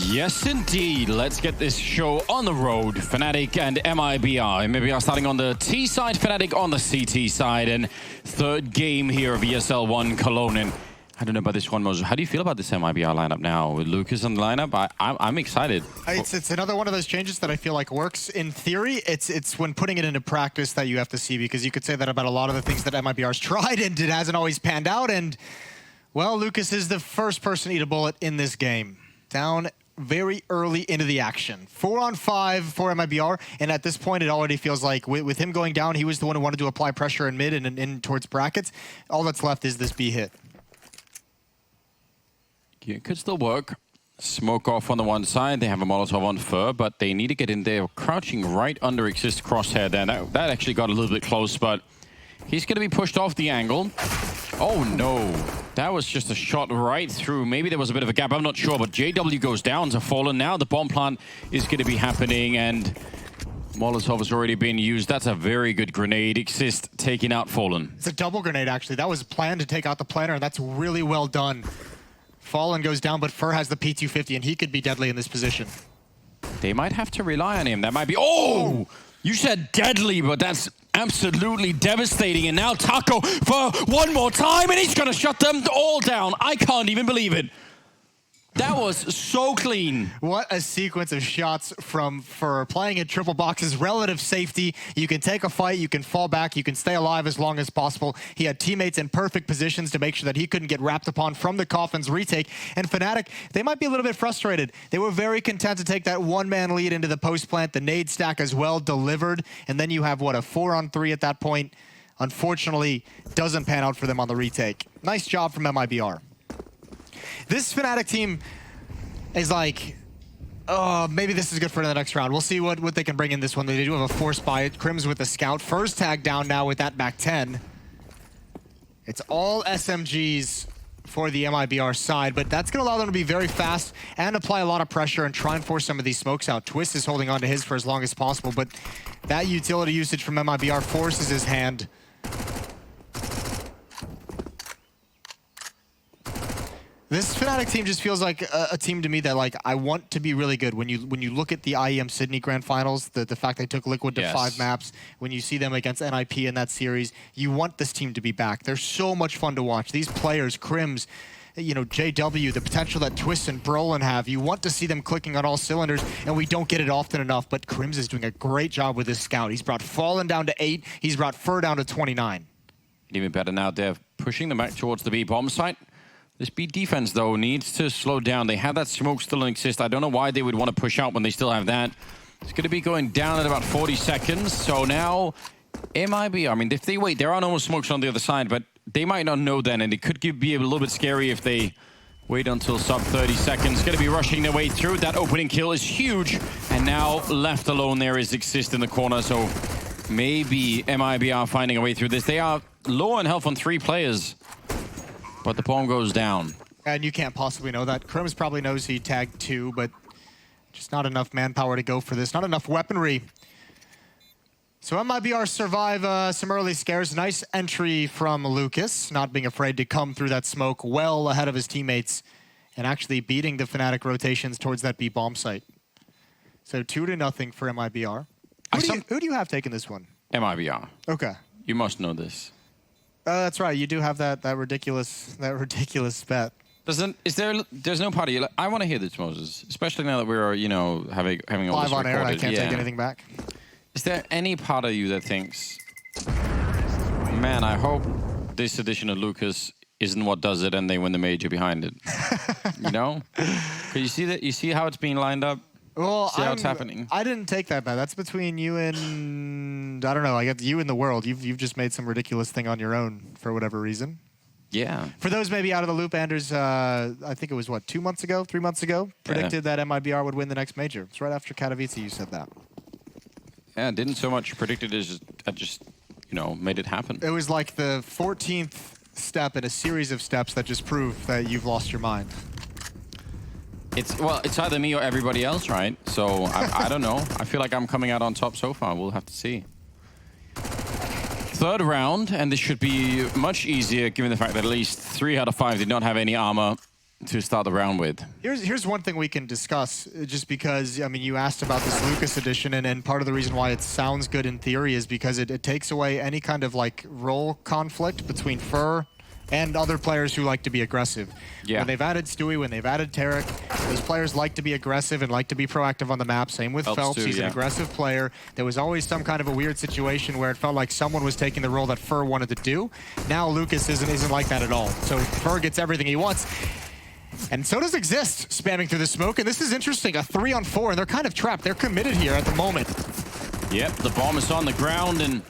Yes, indeed. Let's get this show on the road. Fnatic and MIBR. MIBR starting on the T side, Fnatic on the CT side. And third game here of ESL 1 Cologne. And I don't know about this one, Moses. How do you feel about this MIBR lineup now? With Lucas on the lineup, I'm excited. It's another one of those changes that I feel like works in theory. It's when putting it into practice that you have to see, because you could say that about a lot of the things that MIBR's tried and it hasn't always panned out. And, well, Lucas is the first person to eat a bullet in this game. Down very early into the action. 4-on-5 for MIBR, and at this point it already feels like with him going down, he was the one who wanted to apply pressure in mid and in towards brackets. All that's left is this B hit. Yeah, it could still work. Smoke off on the one side. They have a Molotov on Fur, but they need to get in there. Crouching right under Exist Crosshair there. That actually got a little bit close, but he's going to be pushed off the angle. Oh no, that was just a shot right through. Maybe there was a bit of a gap, I'm not sure, but JW goes down to Fallen. Now the bomb plant is going to be happening, and Molotov has already been used. That's a very good grenade. Exist taking out Fallen. It's a double grenade, actually. That was planned to take out the planner, and that's really well done. Fallen goes down, but Fur has the P250, and he could be deadly in this position. They might have to rely on him. That might be... Oh! You said deadly, but that's absolutely devastating. And now Taco for one more time, and he's going to shut them all down. I can't even believe it. That was so clean. What a sequence of shots from Fur. Playing in triple boxes, relative safety. You can take a fight, you can fall back, you can stay alive as long as possible. He had teammates in perfect positions to make sure that he couldn't get wrapped upon from the Coffin's retake. And Fnatic, they might be a little bit frustrated. They were very content to take that one-man lead into the post plant. The nade stack as well delivered. And then you have, what, a 4-on-3 at that point. Unfortunately, doesn't pan out for them on the retake. Nice job from MIBR. This Fnatic team is like, oh, maybe this is good for the next round. We'll see what they can bring in this one. They do have a force buy it. Crims with the scout. First tag down now with that back 10. It's all SMGs for the MIBR side, but that's going to allow them to be very fast and apply a lot of pressure and try and force some of these smokes out. Twist is holding on to his for as long as possible, but that utility usage from MIBR forces his hand. This Fnatic team just feels like a team to me that, like, I want to be really good. When you look at the IEM Sydney Grand Finals, the fact they took Liquid to 5 maps, when you see them against NIP in that series, you want this team to be back. They're so much fun to watch. These players, Crims, you know, JW, the potential that Twist and Brolin have, you want to see them clicking on all cylinders, and we don't get it often enough, but Crims is doing a great job with this scout. He's brought Fallen down to 8, he's brought Fur down to 29. Even better now, they're pushing them back towards the B bomb site. This B defense, though, needs to slow down. They have that smoke still exist. I don't know why they would want to push out when they still have that. It's going to be going down at about 40 seconds. So now, MIBR, I mean, if they wait, there are no smokes on the other side, but they might not know then, and it could be a little bit scary if they wait until sub 30 seconds. Going to be rushing their way through. That opening kill is huge. And now, left alone there is Exist in the corner. So maybe MIBR finding a way through this. They are low on health on 3 players. But the bomb goes down. And you can't possibly know that. Crims probably knows he tagged 2, but just not enough manpower to go for this. Not enough weaponry. So MIBR survive some early scares. Nice entry from Lucas, not being afraid to come through that smoke well ahead of his teammates and actually beating the Fnatic rotations towards that B bomb site. So 2-0 for MIBR. Who do you have taking this one? MIBR. Okay. You must know this. That's right. You do have that ridiculous bet. There's no part of you. I want to hear this, Moses, especially now that we're having all live this on recorded. air. And I can't take anything back. Is there any part of you that thinks, man, I hope this edition of Lucas isn't what does it, and they win the major behind it? You know? Because you see that. You see how it's being lined up. Well, see how it's happening. I didn't take that bet. That's between you and, I don't know, I guess you and the world. You've just made some ridiculous thing on your own for whatever reason. Yeah. For those maybe out of the loop, Anders, I think it was, what, 3 months ago, predicted that MIBR would win the next major. It's right after Katowice you said that. Yeah, didn't so much predict it as I just, made it happen. It was like the 14th step in a series of steps that just prove that you've lost your mind. It's either me or everybody else, right? So I don't know. I feel like I'm coming out on top so far. We'll have to see. Third round, and this should be much easier given the fact that at least 3 out of 5 did not have any armor. to start the round with. Here's one thing we can discuss, just because, I mean, you asked about this Lucas edition, and part of the reason why it sounds good in theory is because it takes away any kind of like role conflict between Fur and other players who like to be aggressive. Yeah. When they've added Stewie, when they've added Tarek, those players like to be aggressive and like to be proactive on the map. Same with Phelps, too, he's an aggressive player. There was always some kind of a weird situation where it felt like someone was taking the role that Fur wanted to do. Now Lucas isn't like that at all. So Fur gets everything he wants. And so does Exist, spamming through the smoke. And this is interesting, a 3-on-4, and they're kind of trapped. They're committed here at the moment. Yep, the bomb is on the ground, and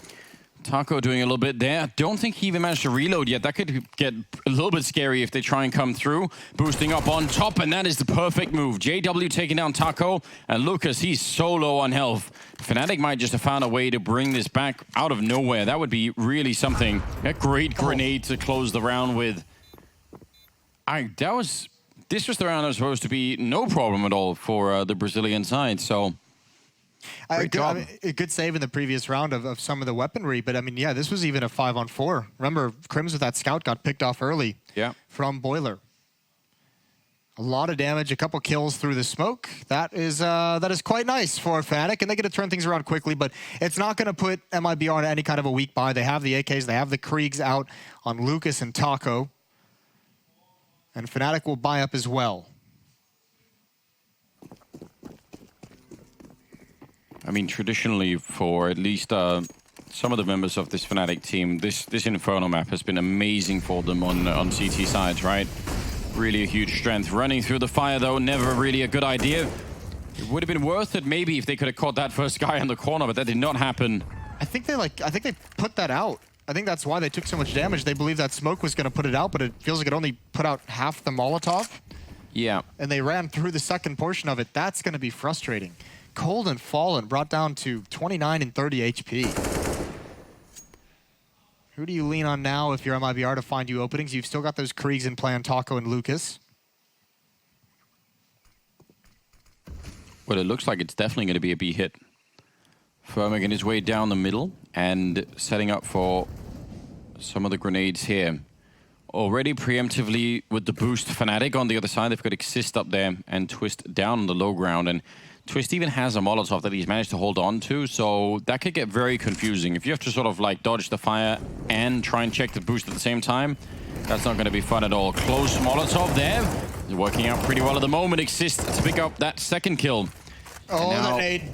Taco doing a little bit there. Don't think he even managed to reload yet. That could get a little bit scary if they try and come through. Boosting up on top, and that is the perfect move. JW taking down Taco, and Lucas, he's so low on health. Fnatic might just have found a way to bring this back out of nowhere. That would be really something. A great grenade to close the round with. This was the round that was supposed to be no problem at all for the Brazilian side, so... I mean, a good save in the previous round of some of the weaponry, but I mean, yeah, this was even a 5-on-4. Remember, Crims with that scout got picked off early from Boiler. A lot of damage, a couple kills through the smoke. That is quite nice for Fnatic, and they get to turn things around quickly, but it's not going to put MIBR on any kind of a weak buy. They have the AKs, they have the Kriegs out on Lucas and Taco, and Fnatic will buy up as well. I mean, traditionally, for at least some of the members of this Fnatic team, this Inferno map has been amazing for them on CT sides, right? Really a huge strength. Running through the fire, though, never really a good idea. It would have been worth it maybe if they could have caught that first guy in the corner, but that did not happen. I think they put that out. I think that's why they took so much damage. They believed that smoke was going to put it out, but it feels like it only put out half the Molotov. Yeah. And they ran through the second portion of it. That's going to be frustrating. Cold and Fallen brought down to 29 and 30 HP. Who do you lean on now if you're MIBR to find you openings? You've still got those Kriegs in play on Taco and Lucas. Well, it looks like it's definitely going to be a B hit. Fur making his way down the middle and setting up for some of the grenades here. Already preemptively with the boost Fnatic on the other side. They've got Exist up there and Twist down on the low ground. And Twist even has a Molotov that he's managed to hold on to, so that could get very confusing. If you have to sort of like dodge the fire and try and check the boost at the same time, that's not going to be fun at all. Close Molotov there. It's working out pretty well at the moment. Exist to pick up that second kill. Oh, the nade.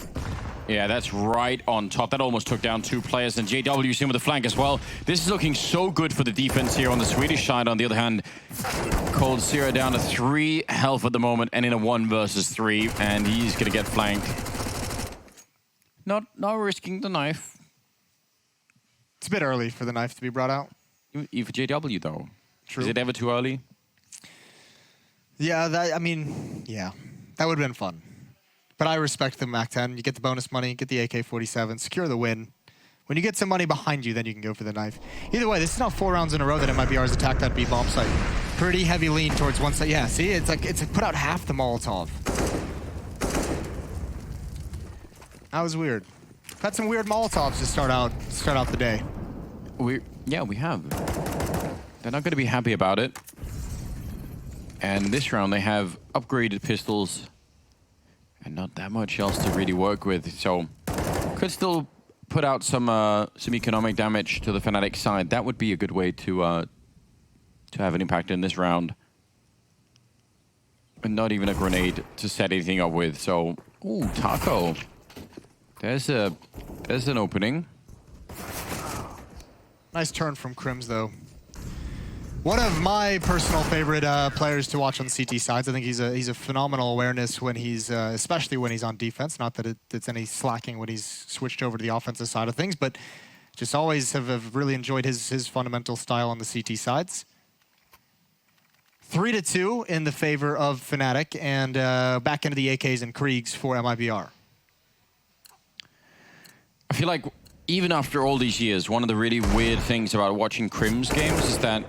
Yeah, that's right on top. That almost took down two players, and JW's in with the flank as well. This is looking so good for the defense here on the Swedish side. On the other hand, Cold Zero down to 3 health at the moment, and in a 1 versus 3, and he's gonna get flanked. Not risking the knife. It's a bit early for the knife to be brought out. Even for JW though. True. Is it ever too early? Yeah, that would have been fun. But I respect the MAC-10. You get the bonus money, get the AK-47, secure the win. When you get some money behind you, then you can go for the knife. Either way, this is now 4 rounds in a row that MIBR has attacked that B-bomb site. Pretty heavy lean towards one side. Yeah, see, it's put out half the Molotov. That was weird. Had some weird Molotovs to start out the day. We have. They're not going to be happy about it. And this round, they have upgraded pistols. And not that much else to really work with, so could still put out some economic damage to the Fnatic side. That would be a good way to have an impact in this round. And not even a grenade to set anything up with. So, ooh, Taco. There's an opening. Nice turn from Crims though. One of my personal favorite players to watch on the CT sides. I think he's a phenomenal awareness when he's, especially when he's on defense. Not that it's any slacking when he's switched over to the offensive side of things, but just always have really enjoyed his fundamental style on the CT sides. 3-2 in the favor of Fnatic, and back into the AKs and Kriegs for MIBR. I feel like even after all these years, one of the really weird things about watching Crims games is that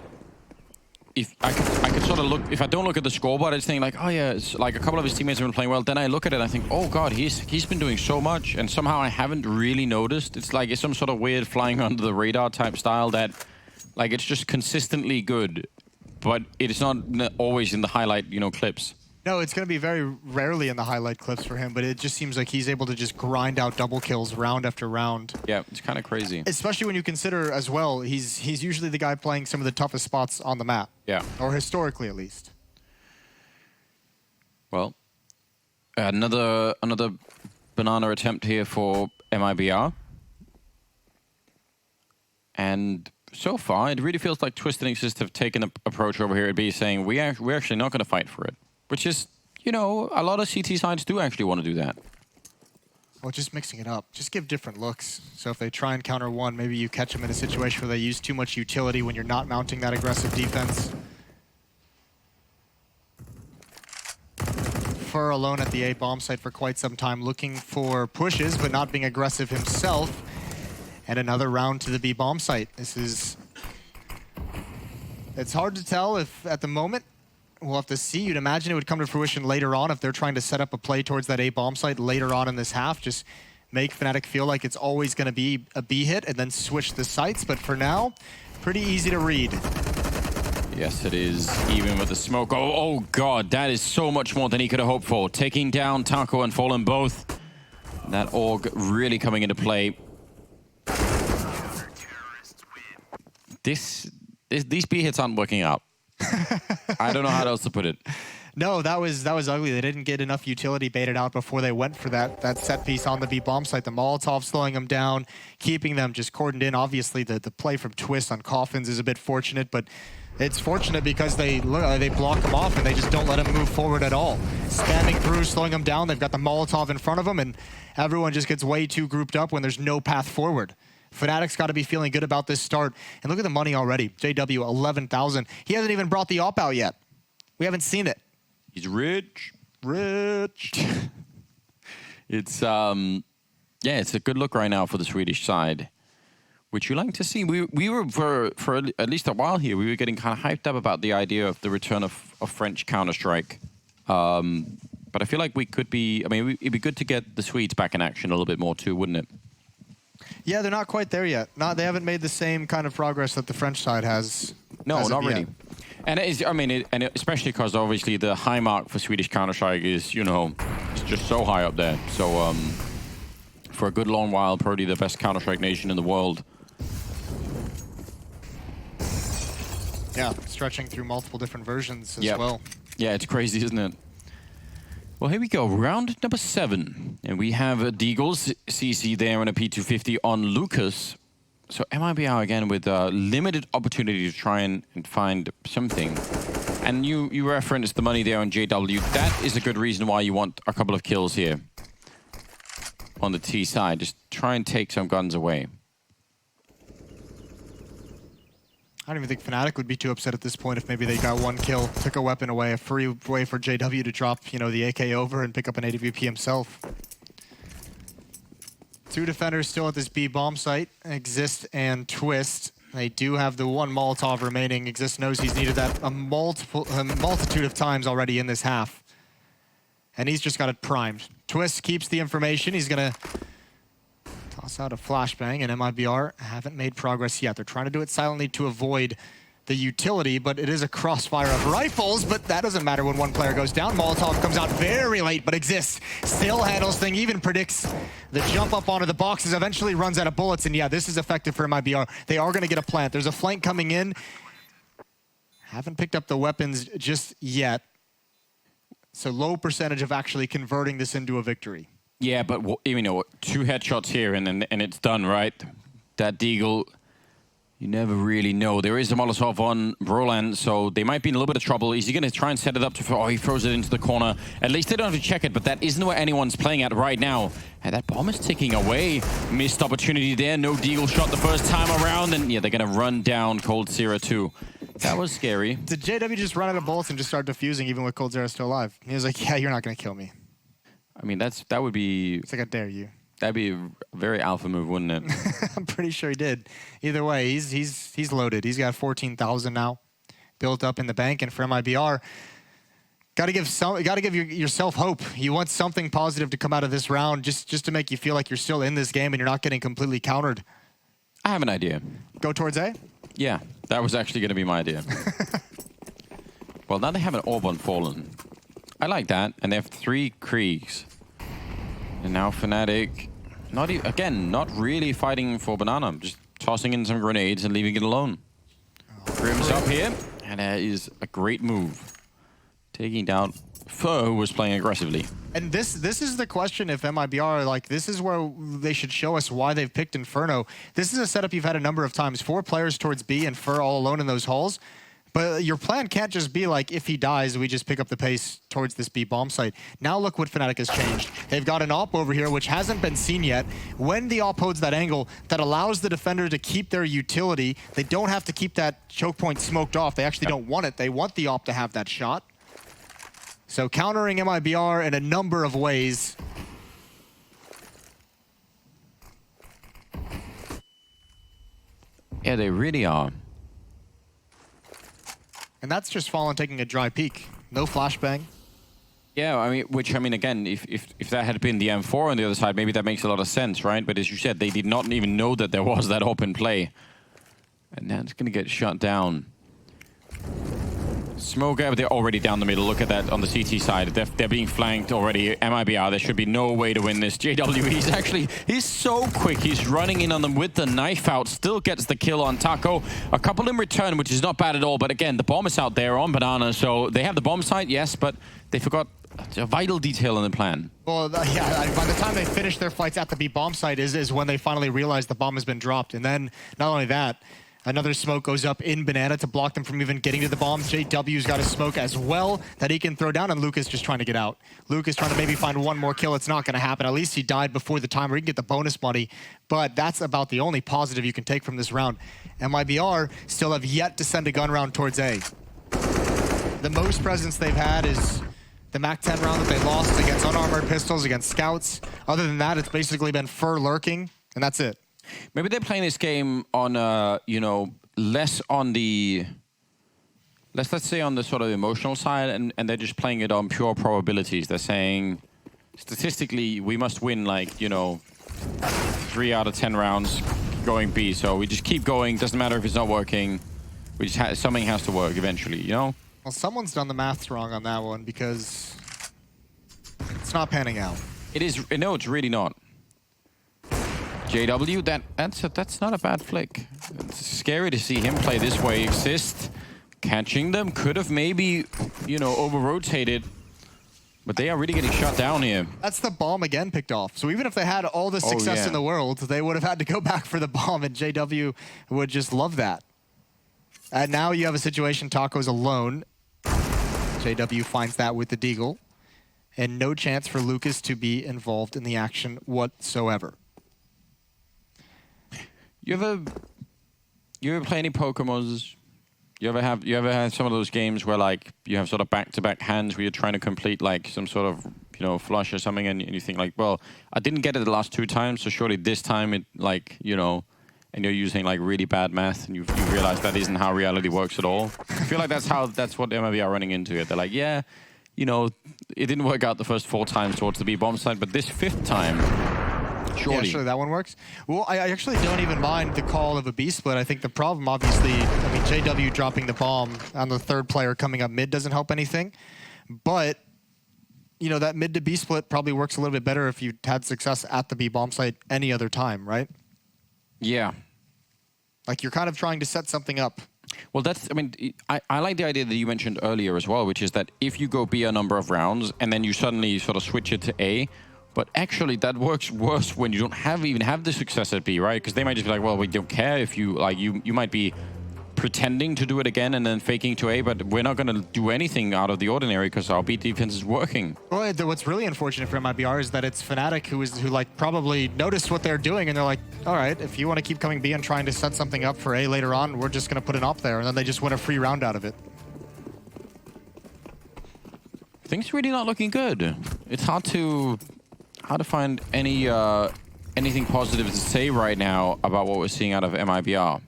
if I could sort of look, if I don't look at the scoreboard, I just think like, oh yeah, it's like a couple of his teammates have been playing well. Then I look at it and I think, oh god, he's been doing so much, and somehow I haven't really noticed. It's like it's some sort of weird flying under the radar type style that, like, it's just consistently good. but it's not always in the highlight, clips. No, it's going to be very rarely in the highlight clips for him, but it just seems like he's able to just grind out double kills round after round. Yeah, it's kind of crazy. Especially when you consider as well, he's usually the guy playing some of the toughest spots on the map. Yeah. Or historically, at least. Well, another banana attempt here for MIBR. And so far, it really feels like Twist and Exist have taken an approach over here at B, saying we're actually not going to fight for it. Which is, a lot of CT sides do actually want to do that. Well, just mixing it up. Just give different looks. So if they try and counter one, maybe you catch them in a situation where they use too much utility when you're not mounting that aggressive defense. Fur alone at the A bomb site for quite some time, looking for pushes, but not being aggressive himself. And another round to the B bomb site. It's hard to tell if at the moment, we'll have to see. You'd imagine it would come to fruition later on if they're trying to set up a play towards that A bomb site later on in this half. Just make Fnatic feel like it's always going to be a B hit and then switch the sites. But for now, pretty easy to read. Yes, it is. Even with the smoke. Oh God, that is so much more than he could have hoped for. Taking down Taco and Fallen both. That AUG really coming into play. These B hits aren't working out. I don't know how else to put it. No, that was ugly. They didn't get enough utility baited out before they went for that set piece on the B bomb site. The Molotov slowing them down, keeping them just cordoned in. Obviously, the play from Twist on Coffins is a bit fortunate, but it's fortunate because they block them off and they just don't let them move forward at all. Spamming through, slowing them down. They've got the Molotov in front of them, and everyone just gets way too grouped up when there's no path forward. Fnatic's got to be feeling good about this start. And look at the money already. JW, 11,000. He hasn't even brought the op out yet. We haven't seen it. He's rich. Rich. It's it's a good look right now for the Swedish side, which you like to see. We were for at least a while here, we were getting kind of hyped up about the idea of the return of French Counter-Strike. But I feel like we could be, it'd be good to get the Swedes back in action a little bit more too, wouldn't it? Yeah, they're not quite there yet. They haven't made the same kind of progress that the French side has. No, not really. And it is, and especially because obviously the high mark for Swedish Counter-Strike is, it's just so high up there. So for a good long while, probably the best Counter-Strike nation in the world. Yeah, stretching through multiple different versions as well. Yeah, it's crazy, isn't it? Well, here we go, round number 7. And we have Deagle's CC there and a P250 on Lucas. So MIBR again with a limited opportunity to try and find something. And you referenced the money there on JW. That is a good reason why you want a couple of kills here on the T side. Just try and take some guns away. I don't even think Fnatic would be too upset at this point if maybe they got one kill, took a weapon away, a free way for JW to drop, the AK over and pick up an AWP himself. 2 defenders still at this B bomb site, Exist and Twist. They do have the one Molotov remaining. Exist knows he's needed that a multitude of times already in this half. And he's just got it primed. Twist keeps the information. He's going to toss out a flashbang, and MIBR haven't made progress yet. They're trying to do it silently to avoid the utility, but it is a crossfire of rifles, but that doesn't matter when one player goes down. Molotov comes out very late, but Exists still handles things, even predicts the jump up onto the boxes, eventually runs out of bullets, and yeah, this is effective for MIBR. They are going to get a plant. There's a flank coming in. Haven't picked up the weapons just yet. So low percentage of actually converting this into a victory. Yeah, but 2 headshots here and it's done, right? That Deagle, you never really know. There is a Molotov on Broland, so they might be in a little bit of trouble. Is he going to try and set it up to... Oh, he throws it into the corner. At least they don't have to check it, but that isn't where anyone's playing at right now. And that bomb is ticking away. Missed opportunity there. No Deagle shot the first time around, and yeah, they're going to run down Cold Zero 2. That was scary. Did JW just run out of bullets and just start defusing even with Cold Zero still alive? He was like, yeah, you're not going to kill me. That would be... It's like, I dare you. That'd be a very alpha move, wouldn't it? I'm pretty sure he did. Either way, he's loaded. He's got 14,000 now built up in the bank, and for MIBR, got to give yourself hope. You want something positive to come out of this round, just to make you feel like you're still in this game and you're not getting completely countered. I have an idea. Go towards A? Yeah, that was actually going to be my idea. Well, now they have an orb on Fallen. I like that. And they have 3 Kriegs. And now Fnatic, not really fighting for Banana. Just tossing in some grenades and leaving it alone. Grim's up here. And that is a great move. Taking down Fur, who was playing aggressively. And this is the question if MIBR, like, this is where they should show us why they've picked Inferno. This is a setup you've had a number of times. 4 players towards B and Fur all alone in those halls. But your plan can't just be like, if he dies, we just pick up the pace towards this B bomb site. Now look what Fnatic has changed. They've got an op over here, which hasn't been seen yet. When the op holds that angle, that allows the defender to keep their utility. They don't have to keep that choke point smoked off. They actually don't want it. They want the op to have that shot. So countering MIBR in a number of ways. Yeah, they really are. And that's just Fallen taking a dry peek. No flashbang. Yeah, I mean, again, if that had been the M4 on the other side, maybe that makes a lot of sense, right? But as you said, they did not even know that there was that open play. And now it's going to get shut down. Smoke, they're already down the middle. Look at that on the CT side. They're being flanked already. MIBR, there should be no way to win this. JW, he's so quick. He's running in on them with the knife out. Still gets the kill on Taco. A couple in return, which is not bad at all. But again, the bomb is out there on Banana. So they have the bomb site, yes, but they forgot a vital detail in the plan. Well, yeah, by the time they finish their fights at the B bomb site is when they finally realize the bomb has been dropped. And then, not only that, another smoke goes up in Banana to block them from even getting to the bomb. JW's got a smoke as well that he can throw down, and Lucas just trying to get out. Lucas trying to maybe find one more kill. It's not going to happen. At least he died before the timer. He can get the bonus money, but that's about the only positive you can take from this round. MIBR still have yet to send a gun round towards A. The most presence they've had is the MAC-10 round that they lost against unarmored pistols, against scouts. Other than that, it's basically been Fur lurking, and that's it. Maybe they're playing this game on, you know, less on the, let's say on the sort of emotional side, and they're just playing it on pure probabilities. They're saying, statistically, we must win, like, you know, 3 out of 10 rounds going B. So we just keep going. Doesn't matter if it's not working. We just something has to work eventually, you know? Well, someone's done the maths wrong on that one because it's not panning out. It is. No, it's really not. JW, that's not a bad flick. It's scary to see him play this way. Exist, catching them, could have maybe, you know, over-rotated. But they are really getting shut down here. That's the bomb again picked off. So even if they had all the success in the world, they would have had to go back for the bomb, and JW would just love that. And now you have a situation, Taco's alone. JW finds that with the deagle. And no chance for Lucas to be involved in the action whatsoever. You ever play any Pokemons? You ever had some of those games where like you have sort of back-to-back hands where you're trying to complete like some sort of, you know, flush or something, and you think like, well, I didn't get it the last 2 times, so surely this time it, like, you know, and you're using like really bad math, and you realize that isn't how reality works at all. I feel like that's what MIBR are running into it. They're like, yeah, you know, it didn't work out the first 4 times towards the B bomb side, but this 5th time. Surely. Yeah, sure, that one works. Well, I actually don't even mind the call of a B split. I think the problem, obviously, I mean, JW dropping the bomb on the 3rd player coming up mid doesn't help anything. But, you know, that mid to B split probably works a little bit better if you had success at the B bomb site any other time, right? Yeah. Like, you're kind of trying to set something up. Well, I mean, I like the idea that you mentioned earlier as well, which is that if you go B a number of rounds and then you suddenly sort of switch it to A, but actually, that works worse when you don't even have the success at B, right? Because they might just be like, well, we don't care if you, like, you might be pretending to do it again and then faking to A, but we're not going to do anything out of the ordinary because our B defense is working. Well, what's really unfortunate for MIBR is that it's Fnatic who like probably noticed what they're doing, and they're like, all right, if you want to keep coming B and trying to set something up for A later on, we're just going to put an op there, and then they just win a free round out of it. Things really not looking good. It's hard to find anything positive to say right now about what we're seeing out of MIBR.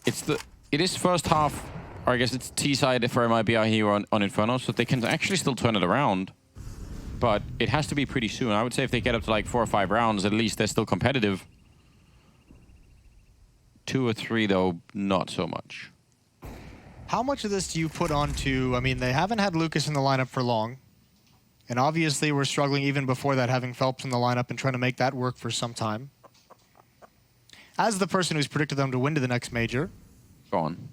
It is first half, or I guess it's T-side for MIBR here on Inferno, so they can actually still turn it around. But it has to be pretty soon. I would say if they get up to like 4 or 5 rounds, at least they're still competitive. 2 or 3 though, not so much. How much of this do you put onto, I mean, they haven't had Lucas in the lineup for long. And obviously we're struggling even before that, having Phelps in the lineup and trying to make that work for some time. As the person who's predicted them to win to the next major, Go on.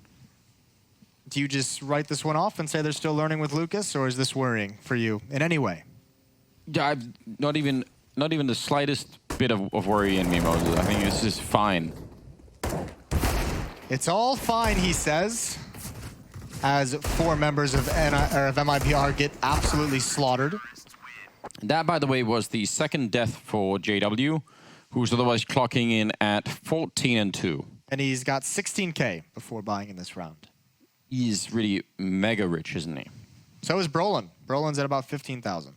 do you just write this one off and say they're still learning with Lucas, or is this worrying for you in any way? Yeah, I've not even the slightest bit of worry in me, Moses. I think this is fine. It's all fine, he says, as 4 members of MIBR get absolutely slaughtered. That, by the way, was the second death for JW, who's otherwise clocking in at 14-2. And he's got 16K before buying in this round. He's really mega rich, isn't he? So is Brolin. Brolin's at about 15,000.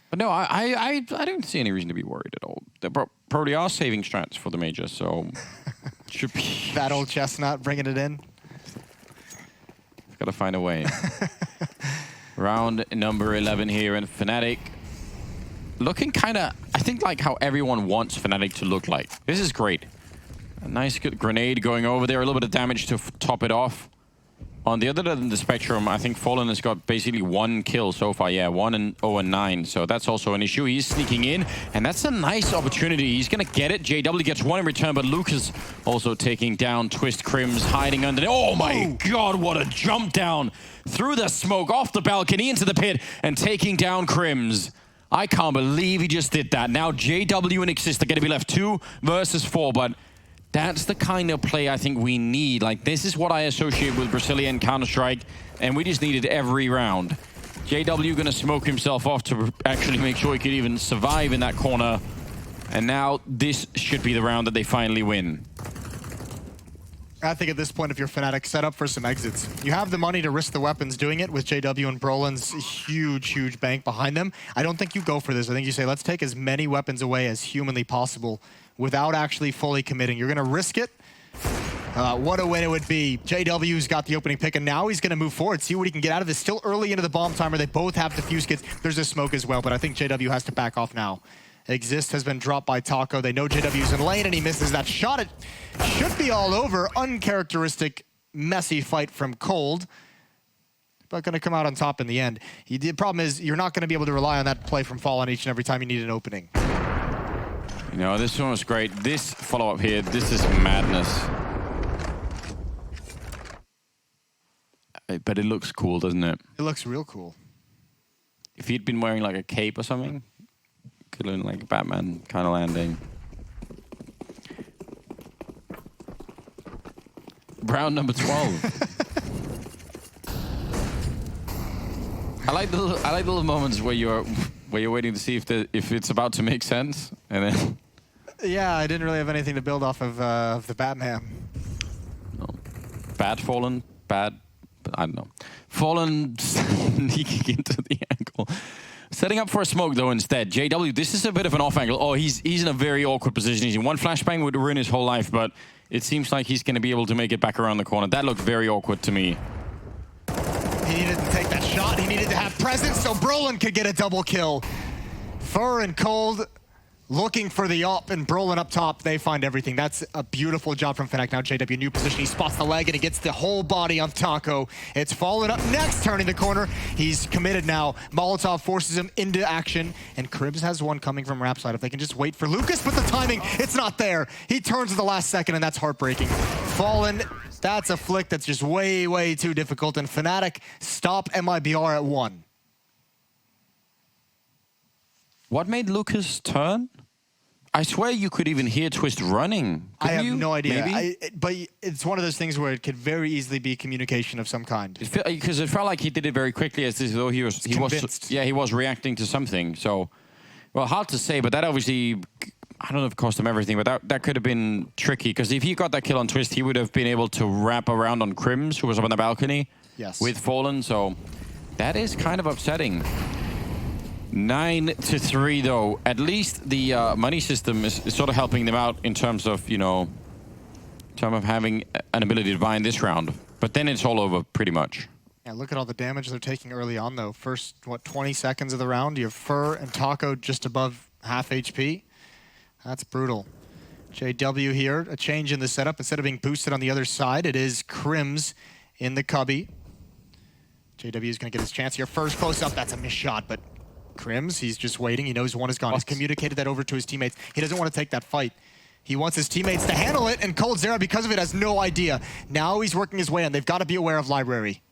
But no, I don't see any reason to be worried at all. They probably are saving strats for the major, so should be. That old chestnut bringing it in. Got to find a way. Round number 11 here in Fnatic. Looking kind of, I think, like how everyone wants Fnatic to look like. This is great. A nice good grenade going over there. A little bit of damage to top it off. On the other end of the spectrum, I think Fallen has got basically 1 kill so far. Yeah, 1-0-9. So that's also an issue. He's sneaking in, and that's a nice opportunity. He's going to get it. JW gets 1 in return, but Lucas also taking down Twist Crims, hiding under. Oh my God, what a jump down through the smoke, off the balcony, into the pit, and taking down Crims. I can't believe he just did that. Now JW and Exist are going to be left 2 versus 4, but that's the kind of play I think we need. Like, this is what I associate with Brazilian Counter-Strike, and we just need it every round. JW gonna smoke himself off to actually make sure he could even survive in that corner. And now this should be the round that they finally win. I think at this point, if you're Fnatic, set up for some exits. You have the money to risk the weapons doing it with JW and Brolin's huge bank behind them. I don't think you go for this. I think you say, let's take as many weapons away as humanly possible without actually fully committing. You're going to risk it. What a win it would be. JW's got the opening pick, and now he's going to move forward, see what he can get out of this. Still early into the bomb timer. They both have defuse kits. There's a smoke as well, but I think JW has to back off now. Exist has been dropped by Taco. They know JW's in lane, and he misses that shot. It should be all over. Uncharacteristic, messy fight from Cold, but going to come out on top in the end. The problem is you're not going to be able to rely on that play from Fallen each and every time you need an opening. You know, this one was great. This follow-up here, this is madness. But it looks cool, doesn't it? It looks real cool. If he'd been wearing like a cape or something, could have been like a Batman kind of landing. Round number 12. I like the little moments where you're waiting to see if it's about to make sense, and then. Yeah, I didn't really have anything to build off of the Batman. No. Bad Fallen, bad. I don't know. Fallen sneaking into the angle. Setting up for a smoke, though, instead. JW, this is a bit of an off angle. Oh, he's in a very awkward position. He's in one flashbang would ruin his whole life, but it seems like he's going to be able to make it back around the corner. That looked very awkward to me. He needed to take that shot. He needed to have presence so Brolin could get a double kill. Fur and Cold looking for the up, and Brolin up top. They find everything. That's a beautiful job from Fnatic. Now JW, new position. He spots the leg, and he gets the whole body on Taco. It's Fallen up next, turning the corner. He's committed now. Molotov forces him into action, and Cribs has one coming from Rap side. If they can just wait for Lucas, but the timing, it's not there. He turns at the last second, and that's heartbreaking. Fallen, that's a flick that's just way too difficult, and Fnatic stop MIBR at 1. What made Lucas turn? I swear you could even hear Twist running. I have no idea. Maybe? But it's one of those things where it could very easily be communication of some kind. Because it felt like he did it very quickly, as though he was reacting to something. So, well, hard to say, but that obviously, I don't know if it cost him everything, but that could have been tricky. Because if he got that kill on Twist, he would have been able to wrap around on Crims, who was up on the balcony with Fallen. So that is kind of upsetting. 9-3 though. At least the money system is sort of helping them out in terms of, you know, in terms of having an ability to buy in this round. But then it's all over pretty much. Yeah, look at all the damage they're taking early on though. First, what, 20 seconds of the round, you have Fur and Taco just above half HP. That's brutal. JW here, a change in the setup. Instead of being boosted on the other side, it is Crims in the cubby. JW is going to get his chance here. First close up, that's a missed shot, but Crims, he's just waiting. He knows one is gone. He's communicated that over to his teammates. He doesn't want to take that fight. He wants his teammates to handle it, and coldzera, because of it, has no idea. Now he's working his way in. They've got to be aware of Library.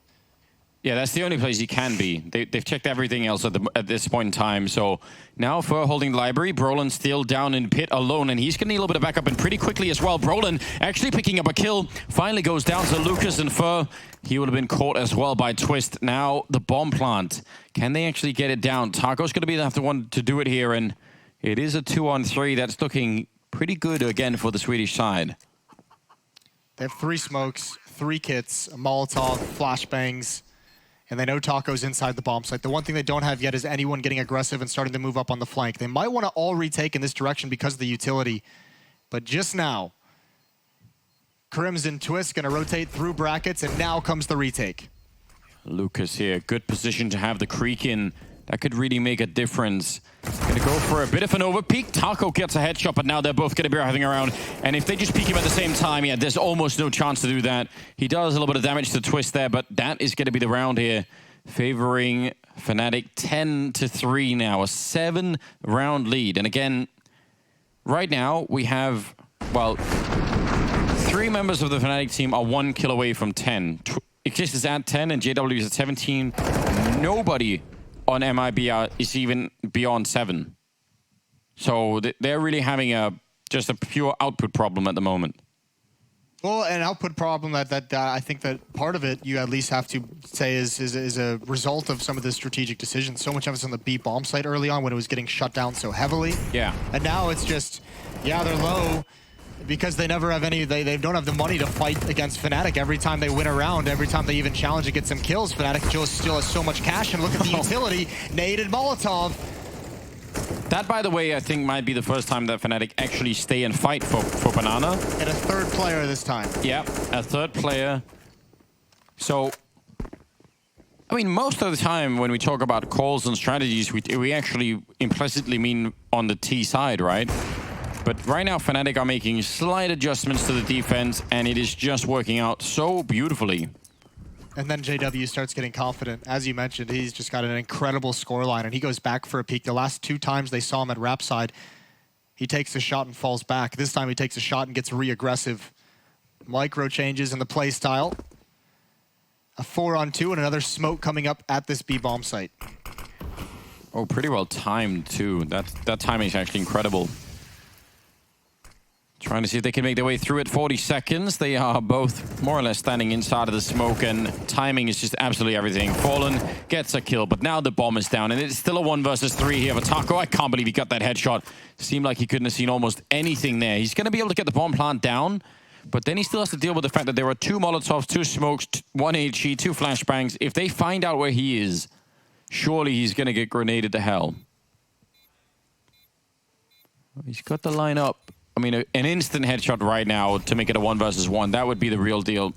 Yeah, that's the only place he can be. They've checked everything else at this point in time. So now Fur holding Library. Brolin still down in pit alone, and he's going to need a little bit of backup and pretty quickly as well. Brolin actually picking up a kill. Finally goes down to Lucas and Fur. He would have been caught as well by Twist. Now the bomb plant. Can they actually get it down? Taco's going to be the one to do it here, and it is a 2-on-3. That's looking pretty good again for the Swedish side. They have 3 smokes, 3 kits, a Molotov, flashbangs. And they know Taco's inside the bomb site. The one thing they don't have yet is anyone getting aggressive and starting to move up on the flank. They might want to all retake in this direction because of the utility. But just now, Crims and Twist going to rotate through brackets, and now comes the retake. Lucas here, good position to have the creek in. That could really make a difference. Gonna go for a bit of an overpeak. Taco gets a headshot, but now they're both gonna be having around. And if they just peek him at the same time, yeah, there's almost no chance to do that. He does a little bit of damage to Twist there, but that is gonna be the round here, favoring Fnatic 10-3 now, a 7-round lead. And again, right now we have, well, 3 members of the Fnatic team are 1 kill away from 10. Eclipse is at 10 and JW is at 17. Nobody on MIBR is even beyond 7. So they're really having just a pure output problem at the moment. Well, an output problem that I think that part of it you at least have to say is a result of some of the strategic decisions. So much emphasis on the B bomb site early on when it was getting shut down so heavily. Yeah. And now it's just, yeah, they're low because they never have any, they don't have the money to fight against Fnatic. Every time they win a round, every time they even challenge to get some kills, Fnatic just still has so much cash. And look at the utility, nade and Molotov. That, by the way, I think might be the first time that Fnatic actually stay and fight for Banana. And a 3rd player this time. Yeah, a 3rd player. So, I mean, most of the time when we talk about calls and strategies, we actually implicitly mean on the T side, right? But right now, Fnatic are making slight adjustments to the defense, and it is just working out so beautifully. And then JW starts getting confident. As you mentioned, he's just got an incredible scoreline, and he goes back for a peek. The last 2 times they saw him at rap side, he takes a shot and falls back. This time he takes a shot and gets re-aggressive. Micro changes in the play style. A 4-on-2 and another smoke coming up at this B bomb site. Oh, pretty well timed too. That timing is actually incredible. Trying to see if they can make their way through it. 40 seconds. They are both more or less standing inside of the smoke, and timing is just absolutely everything. Fallen gets a kill, but now the bomb is down, and it's still a 1 versus 3 here for Taco. I can't believe he got that headshot. Seemed like he couldn't have seen almost anything there. He's going to be able to get the bomb plant down, but then he still has to deal with the fact that there are 2 Molotovs, 2 smokes, 1 HE, 2 flashbangs. If they find out where he is, surely he's going to get grenaded to hell. He's got the line up. I mean, an instant headshot right now to make it a 1 versus 1. That would be the real deal.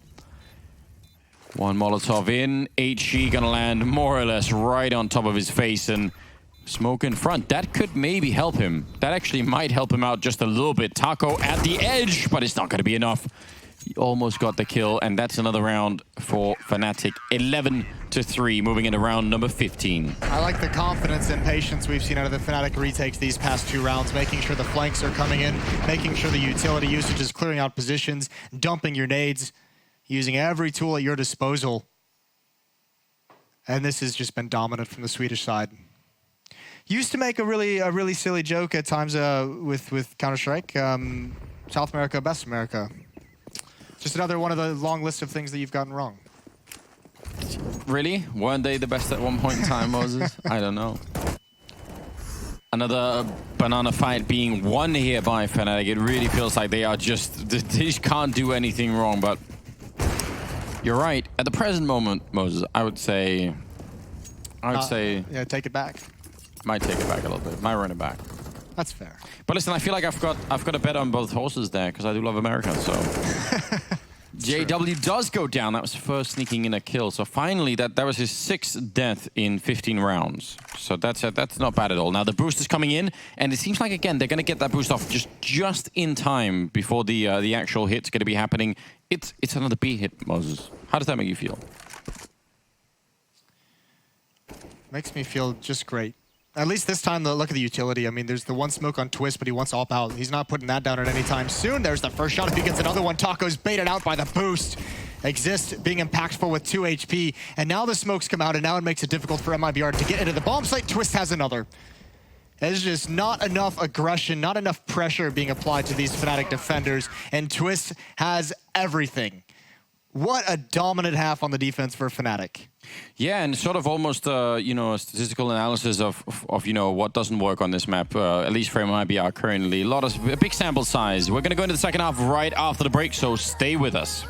1 Molotov in. HG gonna land more or less right on top of his face, and smoke in front. That could maybe help him. That actually might help him out just a little bit. Taco at the edge, but it's not gonna be enough. He almost got the kill, and that's another round for Fnatic. 11-3, moving into round number 15. I like the confidence and patience we've seen out of the Fnatic retakes these past 2 rounds, making sure the flanks are coming in, making sure the utility usage is clearing out positions, dumping your nades, using every tool at your disposal. And this has just been dominant from the Swedish side. Used to make a really silly joke at times with Counter-Strike. South America, best America. Just another one of the long list of things that you've gotten wrong. Really? Weren't they the best at one point in time, Moses? I don't know. Another banana fight being won here by Fnatic. It really feels like they are just... They just can't do anything wrong, but... You're right. At the present moment, Moses, I would say... Yeah, take it back. Might take it back a little bit. Might run it back. That's fair. But listen, I feel like I've got a bet on both horses there, because I do love America, so... JW does go down. That was first sneaking in a kill. So finally, that was his 6th death in 15 rounds. So that's not bad at all. Now the boost is coming in, and it seems like, again, they're going to get that boost off just in time before the actual hit's going to be happening. It's another B hit, Moses. How does that make you feel? Makes me feel just great. At least this time, look at the utility. I mean, there's the one smoke on Twist, but he wants AWP out. He's not putting that down at any time soon. There's the first shot. If he gets another one, Taco's baited out by the boost. Exist being impactful with 2 HP. And now the smokes come out, and now it makes it difficult for MIBR to get into the bomb site. Twist has another. There's just not enough aggression, not enough pressure being applied to these Fnatic defenders. And Twist has everything. What a dominant half on the defense for Fnatic. Yeah, and sort of almost, you know, a statistical analysis of you know, what doesn't work on this map, at least for MIBR currently. A big sample size. We're going to go into the second half right after the break, so stay with us.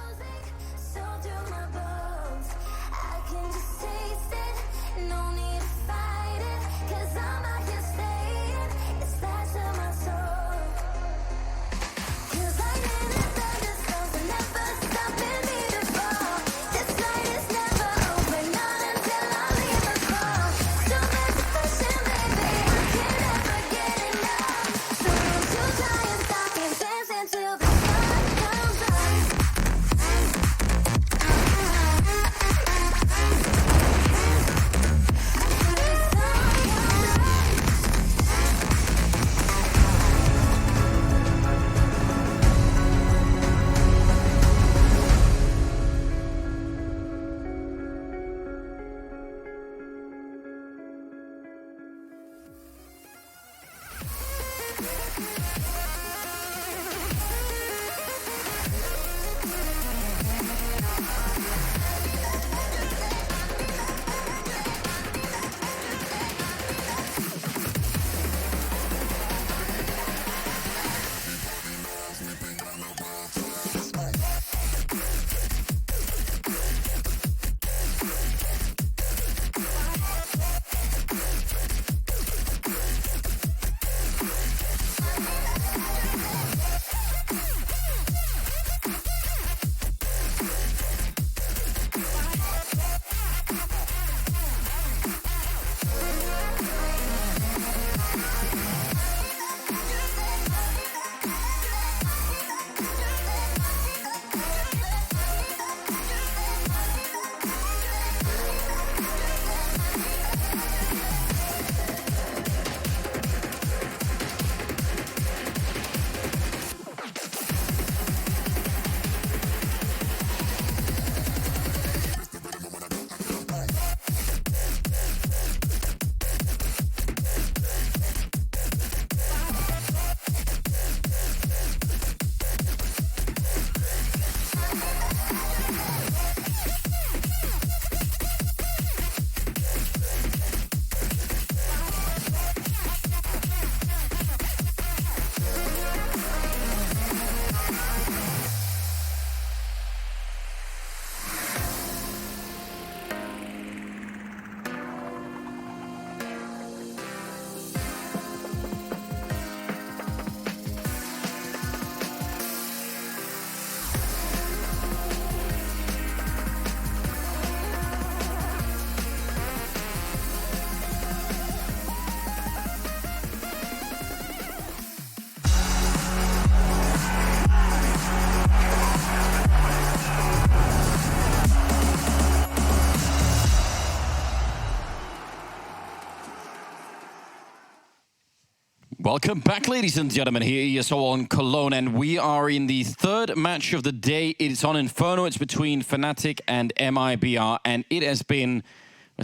Welcome back, ladies and gentlemen, here ESL on Cologne, and we are in the third match of the day. It's on Inferno. It's between Fnatic and MIBR, and it's been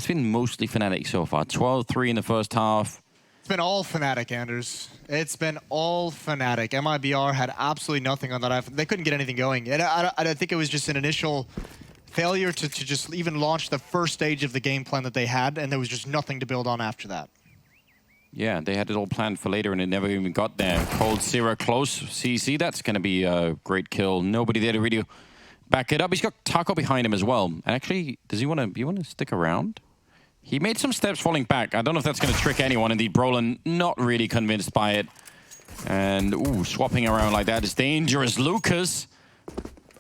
mostly Fnatic so far. 12-3 in the first half. It's been all Fnatic, Anders. It's been all Fnatic. MIBR had absolutely nothing on that. They couldn't get anything going. And I think it was just an initial failure to just even launch the first stage of the game plan that they had, and there was just nothing to build on after that. Yeah, they had it all planned for later, and it never even got there. Cold Zero close. CC, that's going to be a great kill. Nobody there to really back it up. He's got Taco behind him as well. And actually, does he want to stick around? He made some steps falling back. I don't know if that's going to trick anyone. Indeed, Brolin not really convinced by it. And, ooh, swapping around like that is dangerous. Lucas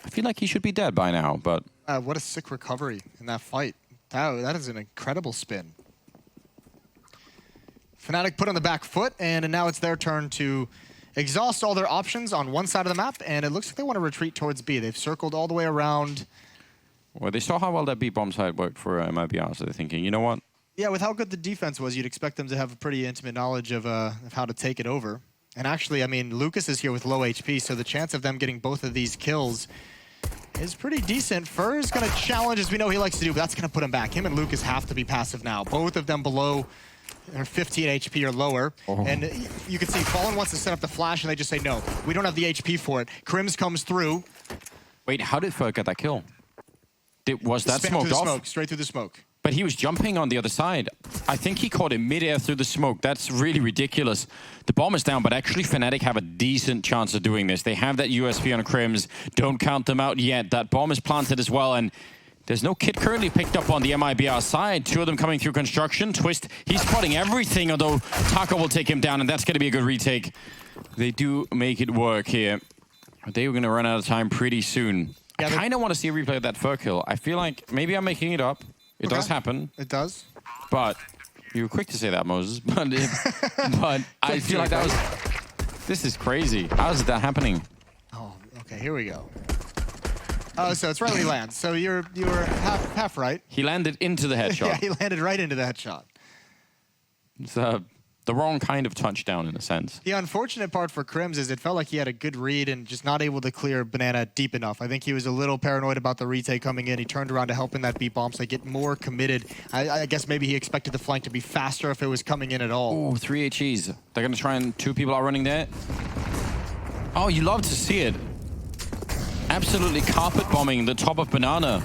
I feel like he should be dead by now, but... What a sick recovery in that fight. That is an incredible spin. Fnatic put on the back foot, and now it's their turn to exhaust all their options on one side of the map, and it looks like they want to retreat towards B. They've circled all the way around. Well, they saw how well that B bomb side worked for MIBR, so they're thinking, you know what? Yeah, with how good the defense was, you'd expect them to have a pretty intimate knowledge of how to take it over. And actually, I mean, Lucas is here with low HP, so the chance of them getting both of these kills is pretty decent. Fur is going to challenge, as we know he likes to do, but that's going to put him back. Him and Lucas have to be passive now. Both of them below or 15 HP or lower. Oh. And you can see Fallen wants to set up the flash, and they just say, no, we don't have the HP for it. Crims comes through. Wait, how did Fur get that kill? Was that smoked off? Smoke, straight through the smoke. But he was jumping on the other side. I think he caught it mid-air through the smoke. That's really ridiculous. The bomb is down, but actually Fnatic have a decent chance of doing this. They have that USP on Crims. Don't count them out yet. That bomb is planted as well, and there's no kit currently picked up on the MIBR side. Two of them coming through construction. Twist, he's spotting everything, although Taka will take him down, and that's going to be a good retake. They do make it work here. They were going to run out of time pretty soon. Yeah, I kind of want to see a replay of that Fur kill. I feel like maybe I'm making it up. It does happen. It does. But you were quick to say that, Moses. But I feel like that was... This is crazy. How is that happening? Oh, okay, here we go. Oh, so it's right when he lands. So you were half right. He landed into the headshot. Yeah, he landed right into the headshot. It's the wrong kind of touchdown in a sense. The unfortunate part for Crims is it felt like he had a good read and just not able to clear Banana deep enough. I think he was a little paranoid about the retake coming in. He turned around to help in that beat bomb, so they get more committed. I guess maybe he expected the flank to be faster if it was coming in at all. Oh, 3 HEs. They're going to try and 2 people are running there. Oh, you love to see it. Absolutely carpet bombing the top of Banana.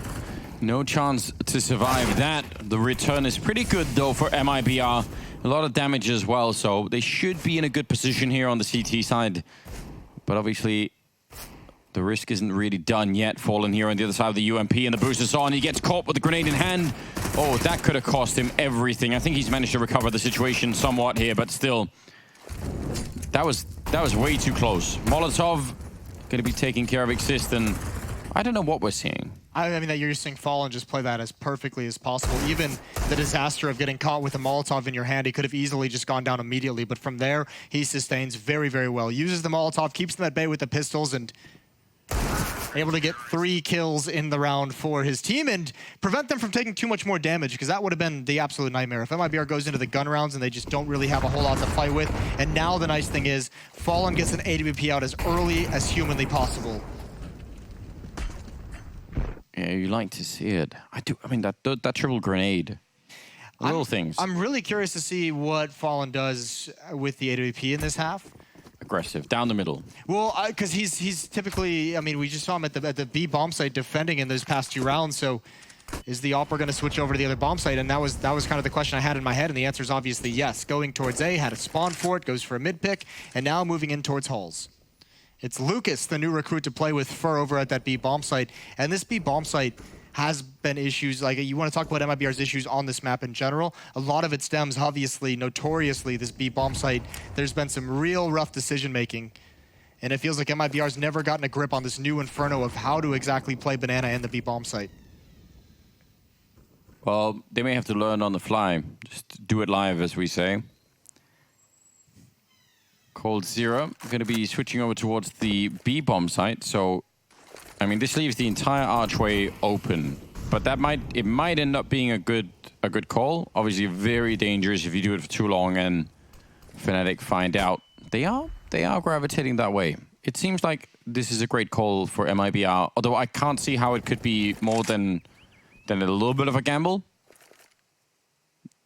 No chance to survive that. The return is pretty good though for MIBR. A lot of damage as well, so they should be in a good position here on the CT side. But obviously, the risk isn't really done yet. Fallen here on the other side of the UMP, and the boost is on. He gets caught with the grenade in hand. Oh, that could have cost him everything. I think he's managed to recover the situation somewhat here, but still, that was way too close. Molotov going to be taking care of Exist, and I don't know what we're seeing. I mean, that you're seeing Fallen just play that as perfectly as possible. Even the disaster of getting caught with a Molotov in your hand, he could have easily just gone down immediately. But from there, he sustains very, very well. Uses the Molotov, keeps them at bay with the pistols, and able to get 3 kills in the round for his team and prevent them from taking too much more damage, because that would have been the absolute nightmare. If MIBR goes into the gun rounds and they just don't really have a whole lot to fight with. And now the nice thing is, Fallen gets an AWP out as early as humanly possible. Yeah, you like to see it. I do. I mean, that triple grenade. Little things. I'm really curious to see what Fallen does with the AWP in this half. Aggressive, down the middle. Well, because he's typically, I mean, we just saw him at the B bomb site defending in those past 2 rounds. So is the Opera going to switch over to the other bomb site? And that was kind of the question I had in my head, and the answer is obviously yes. Going towards A, had a spawn for it, goes for a mid pick, and now moving in towards Halls. It's Lucas, the new recruit to play with Fur over at that B bomb site. And this B bomb site has been issues, like you want to talk about MIBR's issues on this map in general. A lot of it stems, obviously, notoriously, this B bomb site. There's been some real rough decision making. And it feels like MIBR's never gotten a grip on this new Inferno of how to exactly play Banana in the B bomb site. Well, they may have to learn on the fly. Just do it live, as we say. Cold Zero going to be switching over towards the B bomb site. So, I mean, this leaves the entire archway open, but that might end up being a good call. Obviously, very dangerous if you do it for too long and Fnatic find out. They are gravitating that way. It seems like this is a great call for MIBR, although I can't see how it could be more than a little bit of a gamble.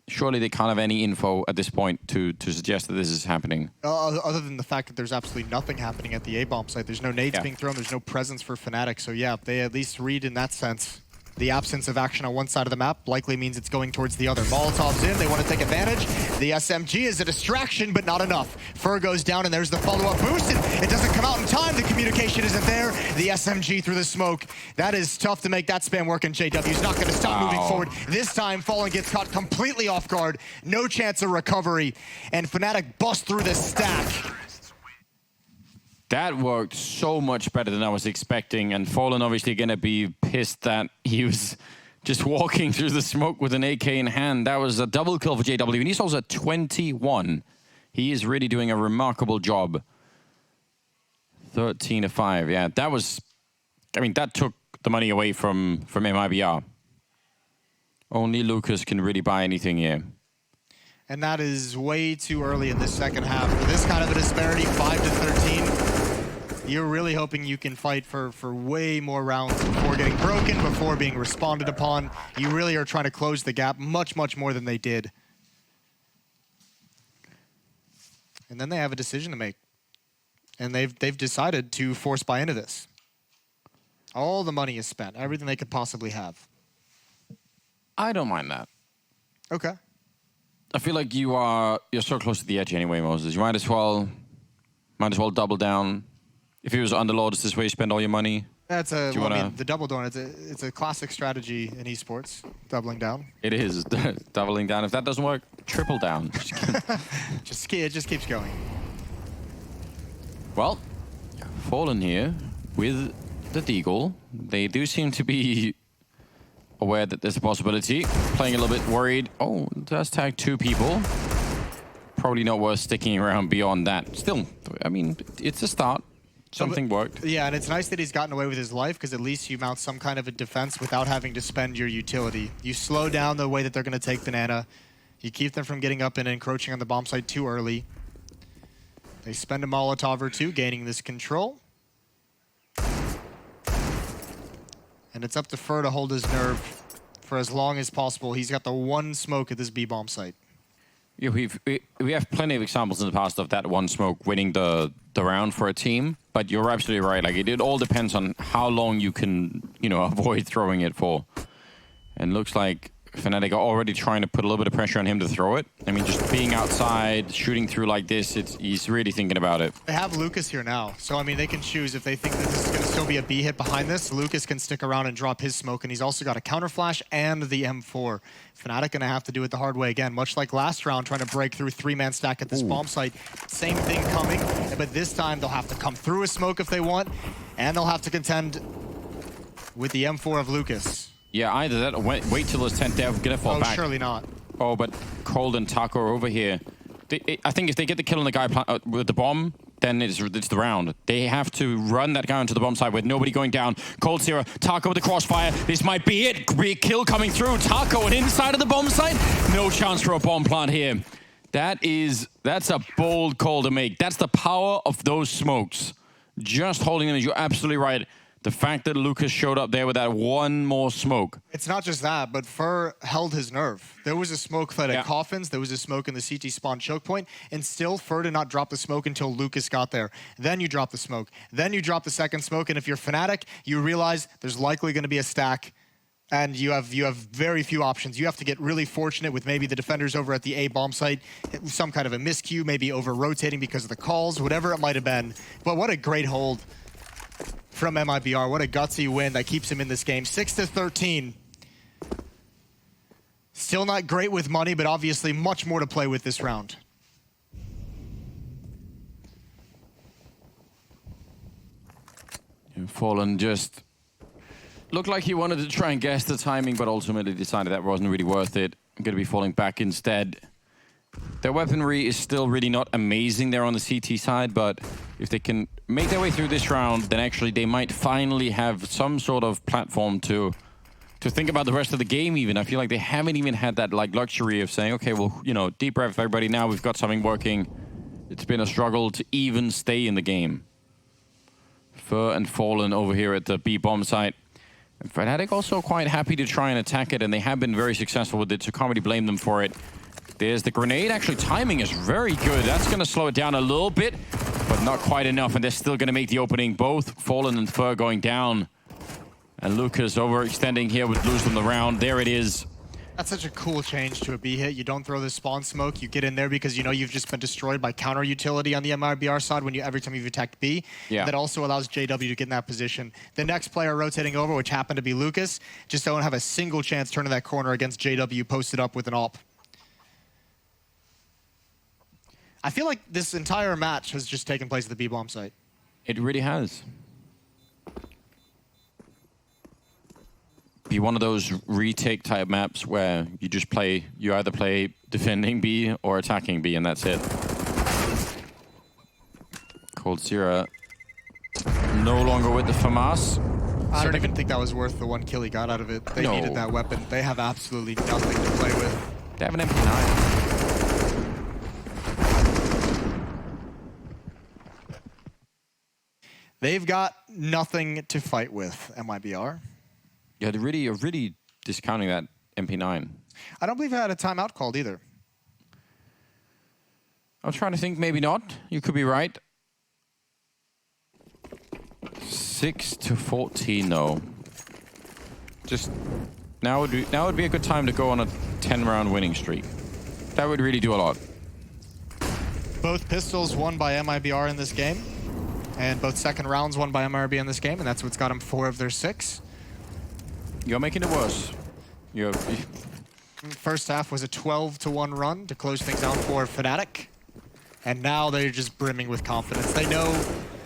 Surely they can't have any info at this point to suggest that this is happening. Other than the fact that there's absolutely nothing happening at the A-bomb site. There's no nades being thrown, there's no presence for Fnatic. So yeah, they at least read in that sense. The absence of action on one side of the map likely means it's going towards the other. Molotov's in, they want to take advantage. The SMG is a distraction, but not enough. Fur goes down, and there's the follow-up boost, and it doesn't come out in time. The communication isn't there. The SMG through the smoke. That is tough to make that spam work, and JW's not going to stop moving forward. This time, Fallen gets caught completely off guard. No chance of recovery, and Fnatic bust through the stack. That worked so much better than I was expecting, and Fallen obviously going to be pissed that he was just walking through the smoke with an AK in hand. That was a double kill for JW, and he's also at 21. He is really doing a remarkable job. 13-5, yeah, that was... I mean, that took the money away from MIBR. Only Lucas can really buy anything here. And that is way too early in the second half. For this kind of a disparity, 5-13, you're really hoping you can fight for way more rounds before getting broken, before being responded upon. You really are trying to close the gap much, much more than they did. And then they have a decision to make. And they've decided to force buy into this. All the money is spent, everything they could possibly have. I don't mind that. Okay. I feel like you're so close to the edge anyway, Moses. You might as well double down. If he was underlord, is this where you spend all your money? That's I mean, the double down. It's a classic strategy in esports. Doubling down. It is doubling down. If that doesn't work, triple down. It just keeps going. Well, Fallen here with the Deagle. They do seem to be aware that there's a possibility. Playing a little bit worried. Oh, does tag 2 people. Probably not worth sticking around beyond that. Still, I mean, it's a start. Something worked. Yeah, and it's nice that he's gotten away with his life, because at least you mount some kind of a defense without having to spend your utility. You slow down the way that they're going to take Banana. You keep them from getting up and encroaching on the bomb site too early. They spend a Molotov or 2, gaining this control. And it's up to Fur to hold his nerve for as long as possible. He's got the one smoke at this B-bomb site. Yeah, we have plenty of examples in the past of that one smoke winning the round for a team. But you're absolutely right. Like, it all depends on how long you can, avoid throwing it for. And looks like Fnatic are already trying to put a little bit of pressure on him to throw it. I mean, just being outside, shooting through like this, he's really thinking about it. They have Lucas here now. So, I mean, they can choose if they think that this is going to still be a B hit behind this. Lucas can stick around and drop his smoke, and he's also got a counter flash and the M4. Fnatic going to have to do it the hard way again, much like last round, trying to break through 3-man stack at this bomb site. Same thing coming, but this time they'll have to come through a smoke if they want, and they'll have to contend with the M4 of Lucas. Yeah, either that or wait till it's 10th. They're gonna fall back. Oh, surely not. Oh, but Cold and Taco are over here. I think if they get the kill on the guy with the bomb, then it's the round. They have to run that guy onto the bomb side with nobody going down. Cold Zero, Taco with the crossfire. This might be it. Be a kill coming through. Taco and inside of the bomb site. No chance for a bomb plant here. That's a bold call to make. That's the power of those smokes. Just holding them. You're absolutely right. The fact that Lucas showed up there with that one more smoke. It's not just that, but Fur held his nerve. There was a smoke fed at Coffins, there was a smoke in the CT spawn choke point, and still Fur did not drop the smoke until Lucas got there. Then you drop the smoke. Then you drop the second smoke, and if you're Fnatic, you realize there's likely going to be a stack, and you have very few options. You have to get really fortunate with maybe the defenders over at the A bomb site, some kind of a miscue, maybe over-rotating because of the calls, whatever it might have been. But what a great hold from MIBR. What a gutsy win that keeps him in this game. 6-13. Still not great with money, but obviously much more to play with this round. Fallen just looked like he wanted to try and guess the timing, but ultimately decided that wasn't really worth it. I'm going to be falling back instead. Their weaponry is still really not amazing there on the CT side, but if they can make their way through this round, then actually they might finally have some sort of platform to think about the rest of the game even. I feel like they haven't even had that luxury of saying, okay, well, deep breath everybody, now we've got something working. It's been a struggle to even stay in the game. Fur and Fallen over here at the B bomb site. And Fnatic also quite happy to try and attack it, and they have been very successful with it, so can't really blame them for it. There's the grenade. Actually, timing is very good. That's going to slow it down a little bit, but not quite enough. And they're still going to make the opening. Both Fallen and Fur going down. And Lucas overextending here would lose them the round. There it is. That's such a cool change to a B hit. You don't throw the spawn smoke. You get in there because you know you've just been destroyed by counter utility on the MIBR side every time you've attacked B. Yeah. That also allows JW to get in that position. The next player rotating over, which happened to be Lucas, just don't have a single chance turning that corner against JW posted up with an AWP. I feel like this entire match has just taken place at the B-bomb site. It really has. Be one of those retake type maps where you just play, you either play defending B or attacking B, and that's it. coldzera no longer with the FAMAS. I don't even think that was worth the 1 kill he got out of it. They needed that weapon. They have absolutely nothing to play with. They have an MP9. They've got nothing to fight with, MIBR. Yeah, you're really discounting that MP9. I don't believe I had a timeout called either. I'm trying to think, maybe not. You could be right. 6-14 though. Just now would be a good time to go on a 10-round winning streak. That would really do a lot. Both pistols won by MIBR in this game, and both second rounds won by MIBR in this game, and that's what's got them 4 of their 6. You're making it worse. First half was a 12-1 run to close things out for Fnatic, and now they're just brimming with confidence. They know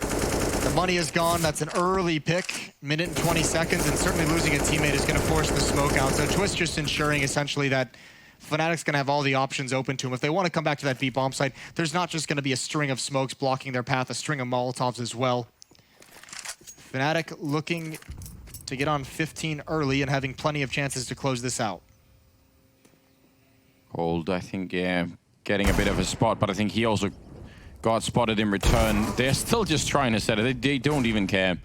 the money is gone. That's an early pick, minute and 20 seconds, and certainly losing a teammate is going to force the smoke out. So Twist just ensuring essentially that Fnatic's going to have all the options open to them. If they want to come back to that B bomb site, there's not just going to be a string of smokes blocking their path, a string of Molotovs as well. Fnatic looking to get on 15 early and having plenty of chances to close this out. Cold, I think, yeah, getting a bit of a spot, but I think he also got spotted in return. They're still just trying to set it. They don't even care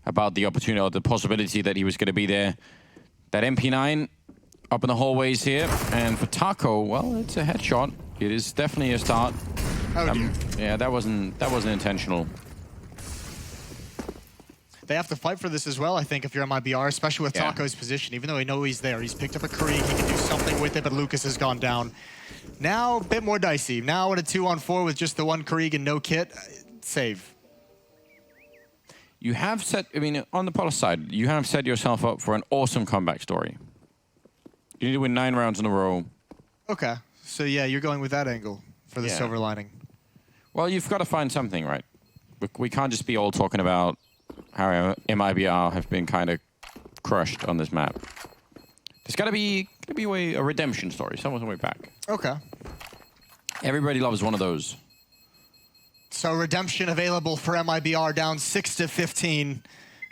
about the opportunity or the possibility that he was going to be there. That MP9 up in the hallways here, and for Taco, well, it's a headshot. It is definitely a start. Oh dear. Yeah, that wasn't intentional. They have to fight for this as well, I think, if you're MIBR, especially with Taco's position. Even though we know he's there, he's picked up a Krieg, he can do something with it, but Lucas has gone down. Now, a bit more dicey. Now at a 2-on-4 with just the 1 Krieg and no kit, save. You have set, I mean, on the plus side, you have set yourself up for an awesome comeback story. You need to win 9 rounds in a row. Okay. So yeah, you're going with that angle for the silver lining. Well, you've got to find something, right? We can't just be all talking about how MIBR have been kind of crushed on this map. There's got to be a redemption story. Someone's way back. Okay. Everybody loves one of those. So redemption available for MIBR, down 6-15.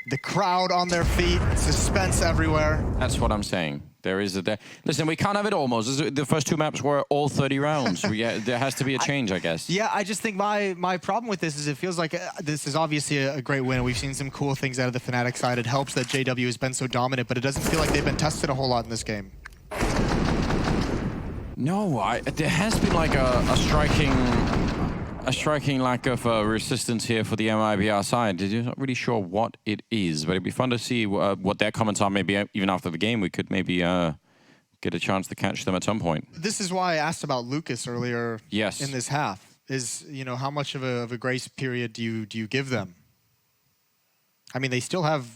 The crowd on their feet, suspense everywhere. That's what I'm saying. There is a... Listen, we can't have it almost. The first 2 maps were all 30 rounds. There has to be a change, I guess. Yeah, I just think my problem with this is it feels like this is obviously a great win. We've seen some cool things out of the Fnatic side. It helps that JW has been so dominant, but it doesn't feel like they've been tested a whole lot in this game. No, there has been like a striking lack of resistance here for the MIBR side. You're not really sure what it is, but it'd be fun to see what their comments are. Maybe even after the game, we could maybe get a chance to catch them at some point. This is why I asked about Lucas earlier. Yes. In this half. Is, you know, how much of a grace period do you give them? I mean, they still have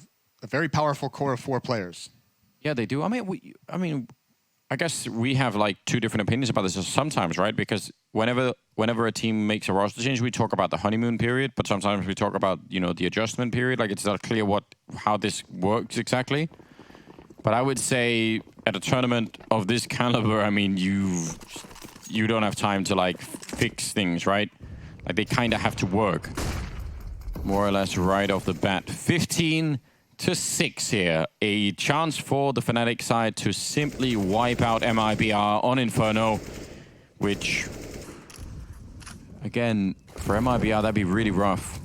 a very powerful core of 4 players. Yeah, they do. I guess we have like 2 different opinions about this sometimes, right? Because whenever a team makes a roster change, we talk about the honeymoon period, but sometimes we talk about, you know, the adjustment period. Like, it's not clear how this works exactly. But I would say at a tournament of this caliber, I mean, you don't have time to like fix things, right? Like, they kind of have to work more or less right off the bat. 15-6 here. A chance for the Fnatic side to simply wipe out MIBR on Inferno, which, again, for MIBR, that'd be really rough.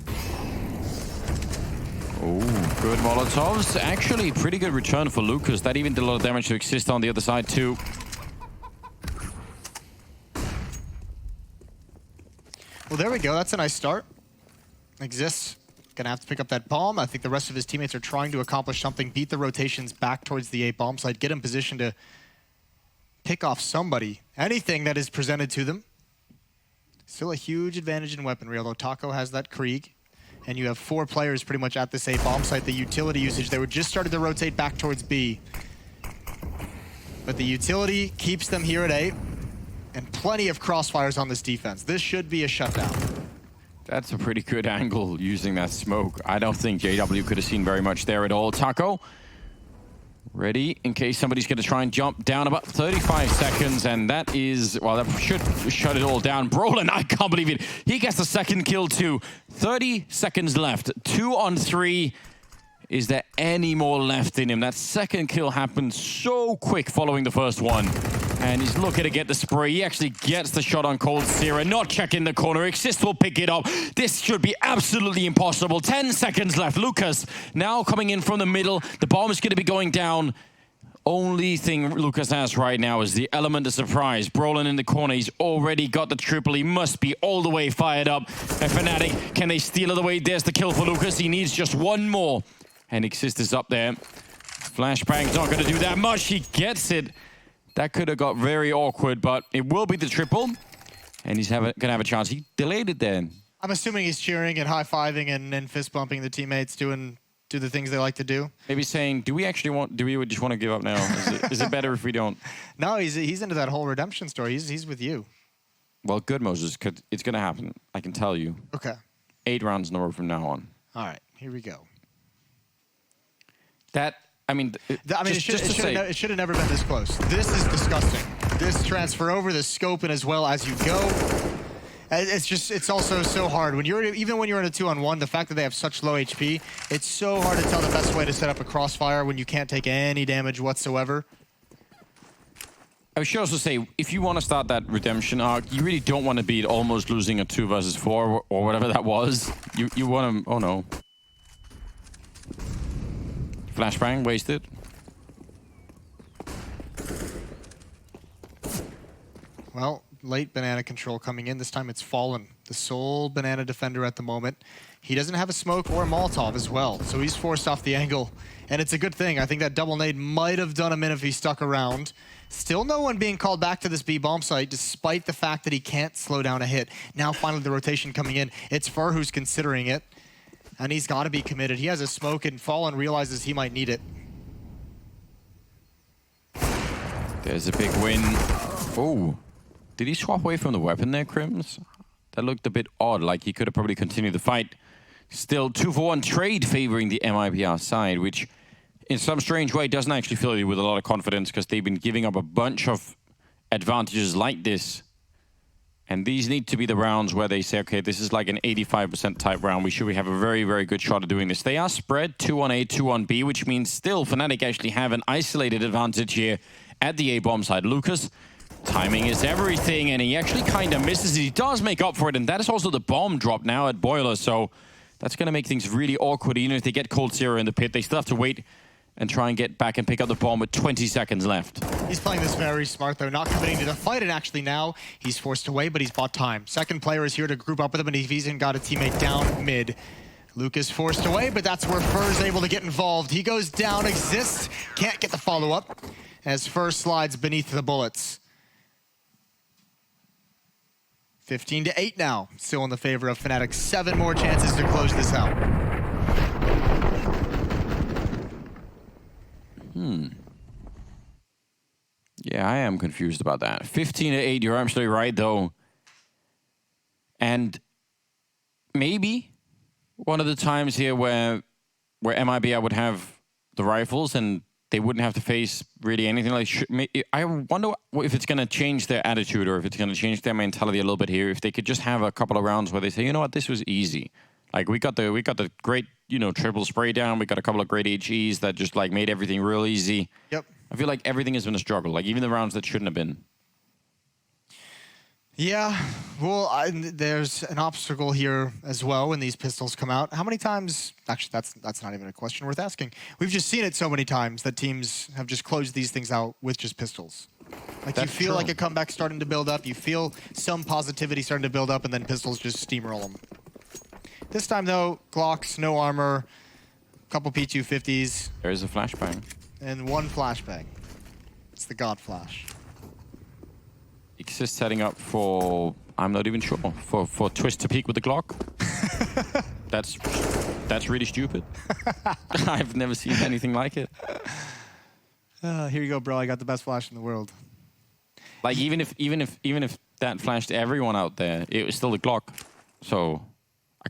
Oh, good Molotovs. Actually, pretty good return for Lucas. That even did a lot of damage to Exist on the other side, too. Well, there we go. That's a nice start. Exist gonna have to pick up that bomb. I think the rest of his teammates are trying to accomplish something, beat the rotations back towards the A bomb site, get in position to pick off somebody, anything that is presented to them. Still a huge advantage in weaponry, although Taco has that Krieg, and you have 4 players pretty much at this A bomb site. The utility usage, they were just started to rotate back towards B, but the utility keeps them here at A, and plenty of crossfires on this defense. This should be a shutdown. That's a pretty good angle using that smoke. I don't think JW could have seen very much there at all. Taco, ready in case somebody's going to try and jump down. About 35 seconds, and that is, well, that should shut it all down. Brolin, I can't believe it. He gets the second kill too. 30 seconds left. 2 on 3. Is there any more left in him? That second kill happened so quick following the first one. And he's looking to get the spray. He actually gets the shot on Cold Sierra, not checking the corner. Exist will pick it up. This should be absolutely impossible. 10 seconds left. Lucas now coming in from the middle. The bomb is going to be going down. Only thing Lucas has right now is the element of surprise. Brolin in the corner. He's already got the triple. He must be all the way fired up. And Fnatic, can they steal it away? There's the kill for Lucas. He needs just one more. And Exist is up there. Flashbang's not going to do that much. He gets it. That could have got very awkward, but it will be the triple. And he's going to have a chance. He delayed it then. I'm assuming he's cheering and high-fiving and fist-bumping the teammates, do the things they like to do. Maybe saying, do we just want to give up now? Is it better if we don't? No, he's into that whole redemption story. He's with you. Well, good, Moses, because it's going to happen. I can tell you. Okay. 8 rounds in a row from now on. All right, here we go. It should have never been this close. This is disgusting. This transfer over, the scope, and as well as you go. It's also so hard. Even when you're in a 2-on-1, the fact that they have such low HP, it's so hard to tell the best way to set up a crossfire when you can't take any damage whatsoever. I should also say, if you want to start that redemption arc, you really don't want to be almost losing a 2 versus 4 or whatever that was. You want to... Oh, no. Flashbang, wasted. Well, late banana control coming in. This time it's Fallen, the sole banana defender at the moment. He doesn't have a smoke or a Molotov as well, so he's forced off the angle. And it's a good thing. I think that double nade might have done him in if he stuck around. Still no one being called back to this B bomb site, despite the fact that he can't slow down a hit. Now finally the rotation coming in. It's Fur who's considering it. And he's got to be committed. He has a smoke, and Fallen realizes he might need it. There's a big win. Oh, did he swap away from the weapon there, Crims? That looked a bit odd, like he could have probably continued the fight. Still 2-for-1 trade favoring the MIBR side, which in some strange way doesn't actually fill you with a lot of confidence because they've been giving up a bunch of advantages like this. And these need to be the rounds where they say, okay, this is like an 85% type round. We have a very, very good shot at doing this. They are spread 2 on A, 2 on B, which means still Fnatic actually have an isolated advantage here at the A bomb side. Lucas, timing is everything, and he actually kind of misses it. He does make up for it, and that is also the bomb drop now at Boiler. So that's going to make things really awkward. Even if they get Cold Zero in the pit, they still have to wait and try and get back and pick up the bomb with 20 seconds left. He's playing this very smart, though, not committing to the fight, and actually now he's forced away, but he's bought time. Second player is here to group up with him, and he's even got a teammate down mid. Lucas forced away, but that's where Fur's able to get involved. He goes down, Exist, can't get the follow-up, as Fur slides beneath the bullets. 15-8 now, still in the favor of Fnatic. 7 more chances to close this out. Yeah, I am confused about that. 15-8, you're absolutely right, though. And maybe one of the times here where MIBR would have the rifles and they wouldn't have to face really anything like... I wonder if it's going to change their attitude or if it's going to change their mentality a little bit here. If they could just have a couple of rounds where they say, you know what, this was easy. Like, we got the great, triple spray down. We got a couple of great HEs that just, like, made everything real easy. Yep. I feel like everything has been a struggle. Like, even the rounds that shouldn't have been. Yeah, well, there's an obstacle here as well when these pistols come out. How many times... Actually, that's not even a question worth asking. We've just seen it so many times that teams have just closed these things out with just pistols. Like, you feel like a comeback starting to build up. You feel some positivity starting to build up, and then pistols just steamroll them. This time, though, Glocks, no armor, couple P250s. There's a flashbang. And 1 flashbang. It's the God Flash. Exist setting up for, I'm not even sure, for twist to peek with the Glock. That's really stupid. I've never seen anything like it. Here you go, bro. I got the best flash in the world. Like, even if that flashed everyone out there, it was still the Glock. So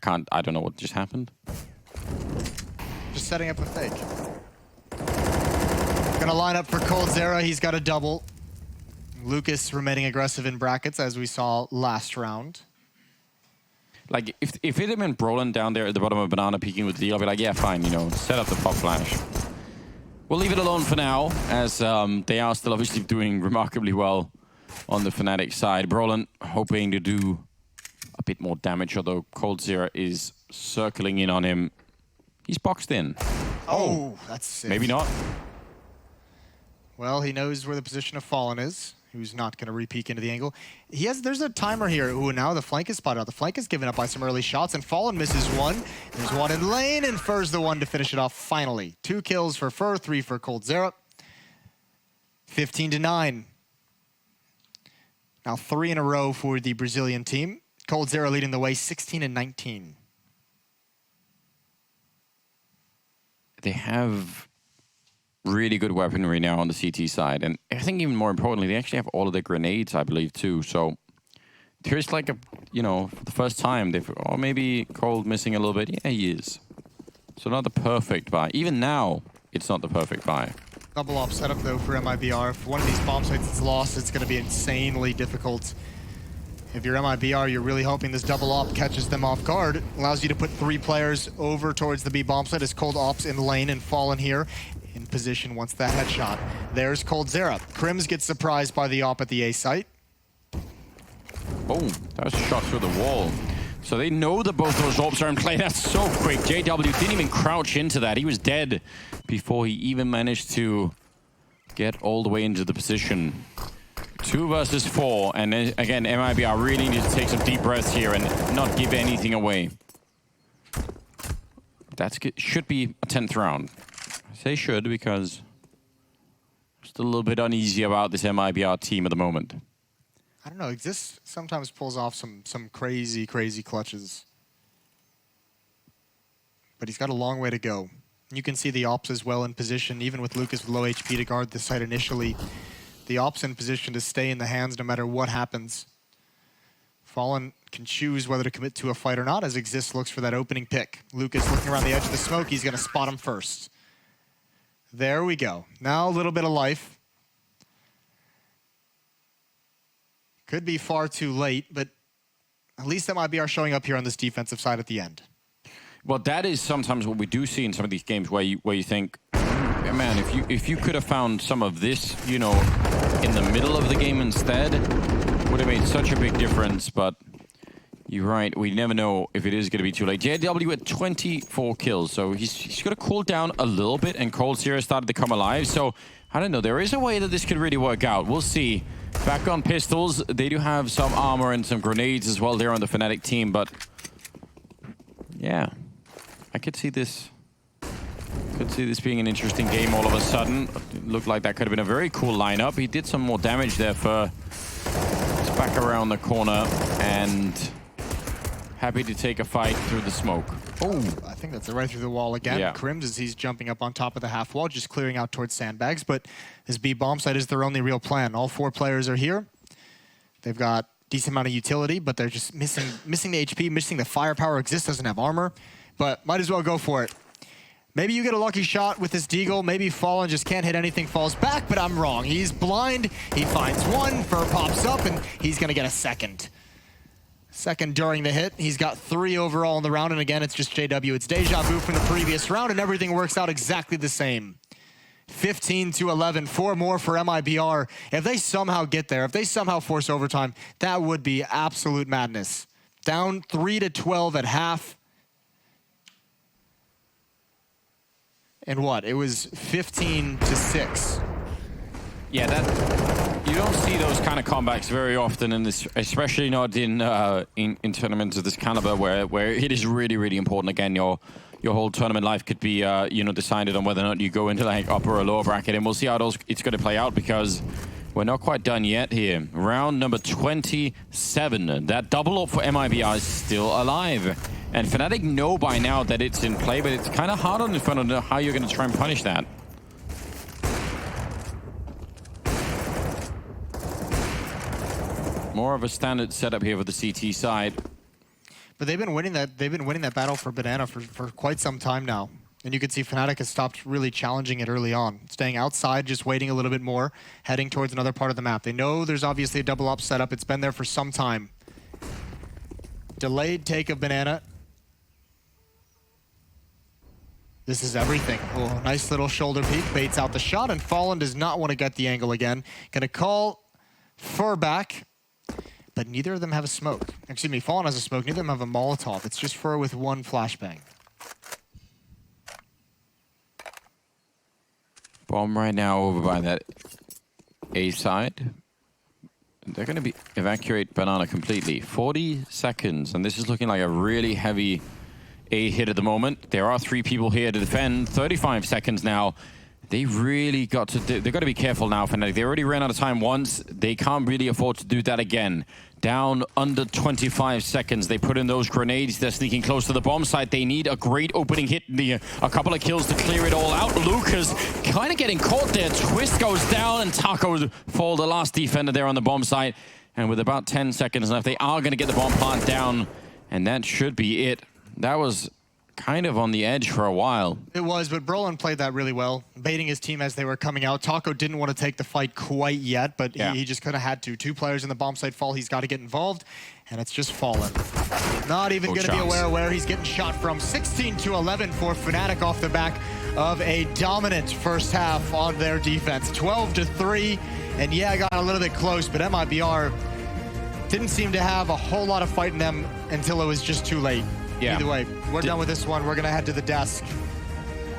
I don't know what just happened. Just setting up a fake. Gonna line up for coldzera. He's got a double. Lucas remaining aggressive in brackets, as we saw last round. Like, if it had been Brolin down there at the bottom of Banana peeking with the, I'll be like, yeah, fine, you know, set up the pop flash. We'll leave it alone for now, as they are still obviously doing remarkably well on the Fnatic side. Brolin hoping to do a bit more damage, although coldzera is circling in on him. He's boxed in. Oh, that's sick. Maybe not. Well, he knows where the position of Fallen is, who's not going to re-peek into the angle. There's a timer here. Ooh, now the flank is spotted out. The flank is given up by some early shots, and Fallen misses one. There's one in lane, and Fur's the one to finish it off finally. 2 kills for Fur, 3 for coldzera. 15-9. Now 3 in a row for the Brazilian team. coldzera leading the way, 16-19. They have really good weaponry now on the CT side. And I think even more importantly, they actually have all of their grenades, I believe, too. So there's like a, you know, for the first time, or maybe Cold missing a little bit. Yeah, he is. So not the perfect buy. Even now, it's not the perfect buy. Double op setup, though, for MIBR. If one of these bomb sites is lost, it's going to be insanely difficult. If you're MIBR, you're really hoping this double op catches them off guard. Allows you to put 3 players over towards the B bomb site as Cold ops in lane and Fallen here in position once that headshot. There's coldzera. Crims gets surprised by the op at the A site. Oh, that was a shot through the wall. So they know that both those orbs are in play. That's so quick. JW didn't even crouch into that. He was dead before he even managed to get all the way into the position. 2 versus 4. And then, again, MIBR really need to take some deep breaths here and not give anything away. That should be a 10th round. I say should because I'm still a little bit uneasy about this MIBR team at the moment. I don't know, Exist sometimes pulls off some crazy, crazy clutches. But he's got a long way to go. You can see the ops as well in position, even with Lucas with low HP to guard the site initially. The ops in position to stay in the hands no matter what happens. Fallen can choose whether to commit to a fight or not as Exist looks for that opening pick. Lucas looking around the edge of the smoke, he's going to spot him first. There we go. Now a little bit of life. Could be far too late, but at least MIBR showing up here on this defensive side at the end. Well, that is sometimes what we do see in some of these games where you think, man, if you could have found some of this, you know, in the middle of the game instead, would have made such a big difference. But you're right, we never know if it is going to be too late. JW at 24 kills, so he's going to cool down a little bit, and coldzera started to come alive. So I don't know, there is a way that this could really work out. We'll see. Back on pistols, they do have some armor and some grenades as well there on the Fnatic team, but yeah, I could see this. Could see this being an interesting game all of a sudden. It looked like that could have been a very cool lineup. He did some more damage there for... It's back around the corner and happy to take a fight through the smoke. Oh, I think that's right through the wall again. Yeah. Crims as he's jumping up on top of the half wall, just clearing out towards sandbags. But this B bomb site is their only real plan. All 4 players are here. They've got decent amount of utility, but they're just missing the HP, missing the firepower. Exist doesn't have armor, but might as well go for it. Maybe you get a lucky shot with this deagle. Maybe Fallen just can't hit anything, falls back, but I'm wrong. He's blind. He finds one. Fur pops up, and he's going to get a second. Second during the hit. He's got 3 overall in the round, and again, it's just JW. It's deja vu from the previous round, and everything works out exactly the same. 15-11, 4 more for MIBR. If they somehow get there, if they somehow force overtime, that would be absolute madness. Down 3-12 at half. And what? It was 15-6. yeah, that you don't see those kind of comebacks very often in this, especially not in tournaments of this caliber, where it is really, really important. Again, your whole tournament life could be you know, decided on whether or not you go into like upper or lower bracket, and we'll see how it's going to play out because we're not quite done yet here. Round number 27. That double up for MIBR is still alive. And Fnatic know by now that it's in play, but it's kind of hard on Inferno to know how you're going to try and punish that. More of a standard setup here for the CT side. But they've been winning that battle for Banana for quite some time now. And you can see Fnatic has stopped really challenging it early on, staying outside, just waiting a little bit more, heading towards another part of the map. They know there's obviously a double up setup. It's been there for some time. Delayed take of Banana. This is everything. Oh, nice little shoulder peek, baits out the shot, and Fallen does not want to get the angle again. Gonna call Fur back, but neither of them have a smoke. Excuse me, Fallen has a smoke, neither of them have a Molotov. It's just Fur with one flashbang. Bomb right now over by that A side. They're going to evacuate Banana completely. 40 seconds, and this is looking like a really heavy A hit at the moment. There are 3 people here to defend. 35 seconds now. They really got to they've got to be careful now, Fnatic. They already ran out of time once. They can't really afford to do that again. Down under 25 seconds. They put in those grenades. They're sneaking close to the bomb site. They need a great opening hit. A couple of kills to clear it all out. Lucas kind of getting caught there. Twist goes down, and Taco fall, the last defender there on the bomb site. And with about 10 seconds left, they are going to get the bomb plant down. And that should be it. That was kind of on the edge for a while. It was, but Brolin played that really well, baiting his team as they were coming out. Taco didn't want to take the fight quite yet, but he just kind of had to. 2 players in the bomb site fall. He's got to get involved, and it's just Fallen. Not even going to be aware where he's getting shot from. 16-11 for Fnatic off the back of a dominant first half on their defense. 12-3, and yeah, got a little bit close, but MIBR didn't seem to have a whole lot of fight in them until it was just too late. Yeah. Either way, we're done with this one. We're going to head to the desk.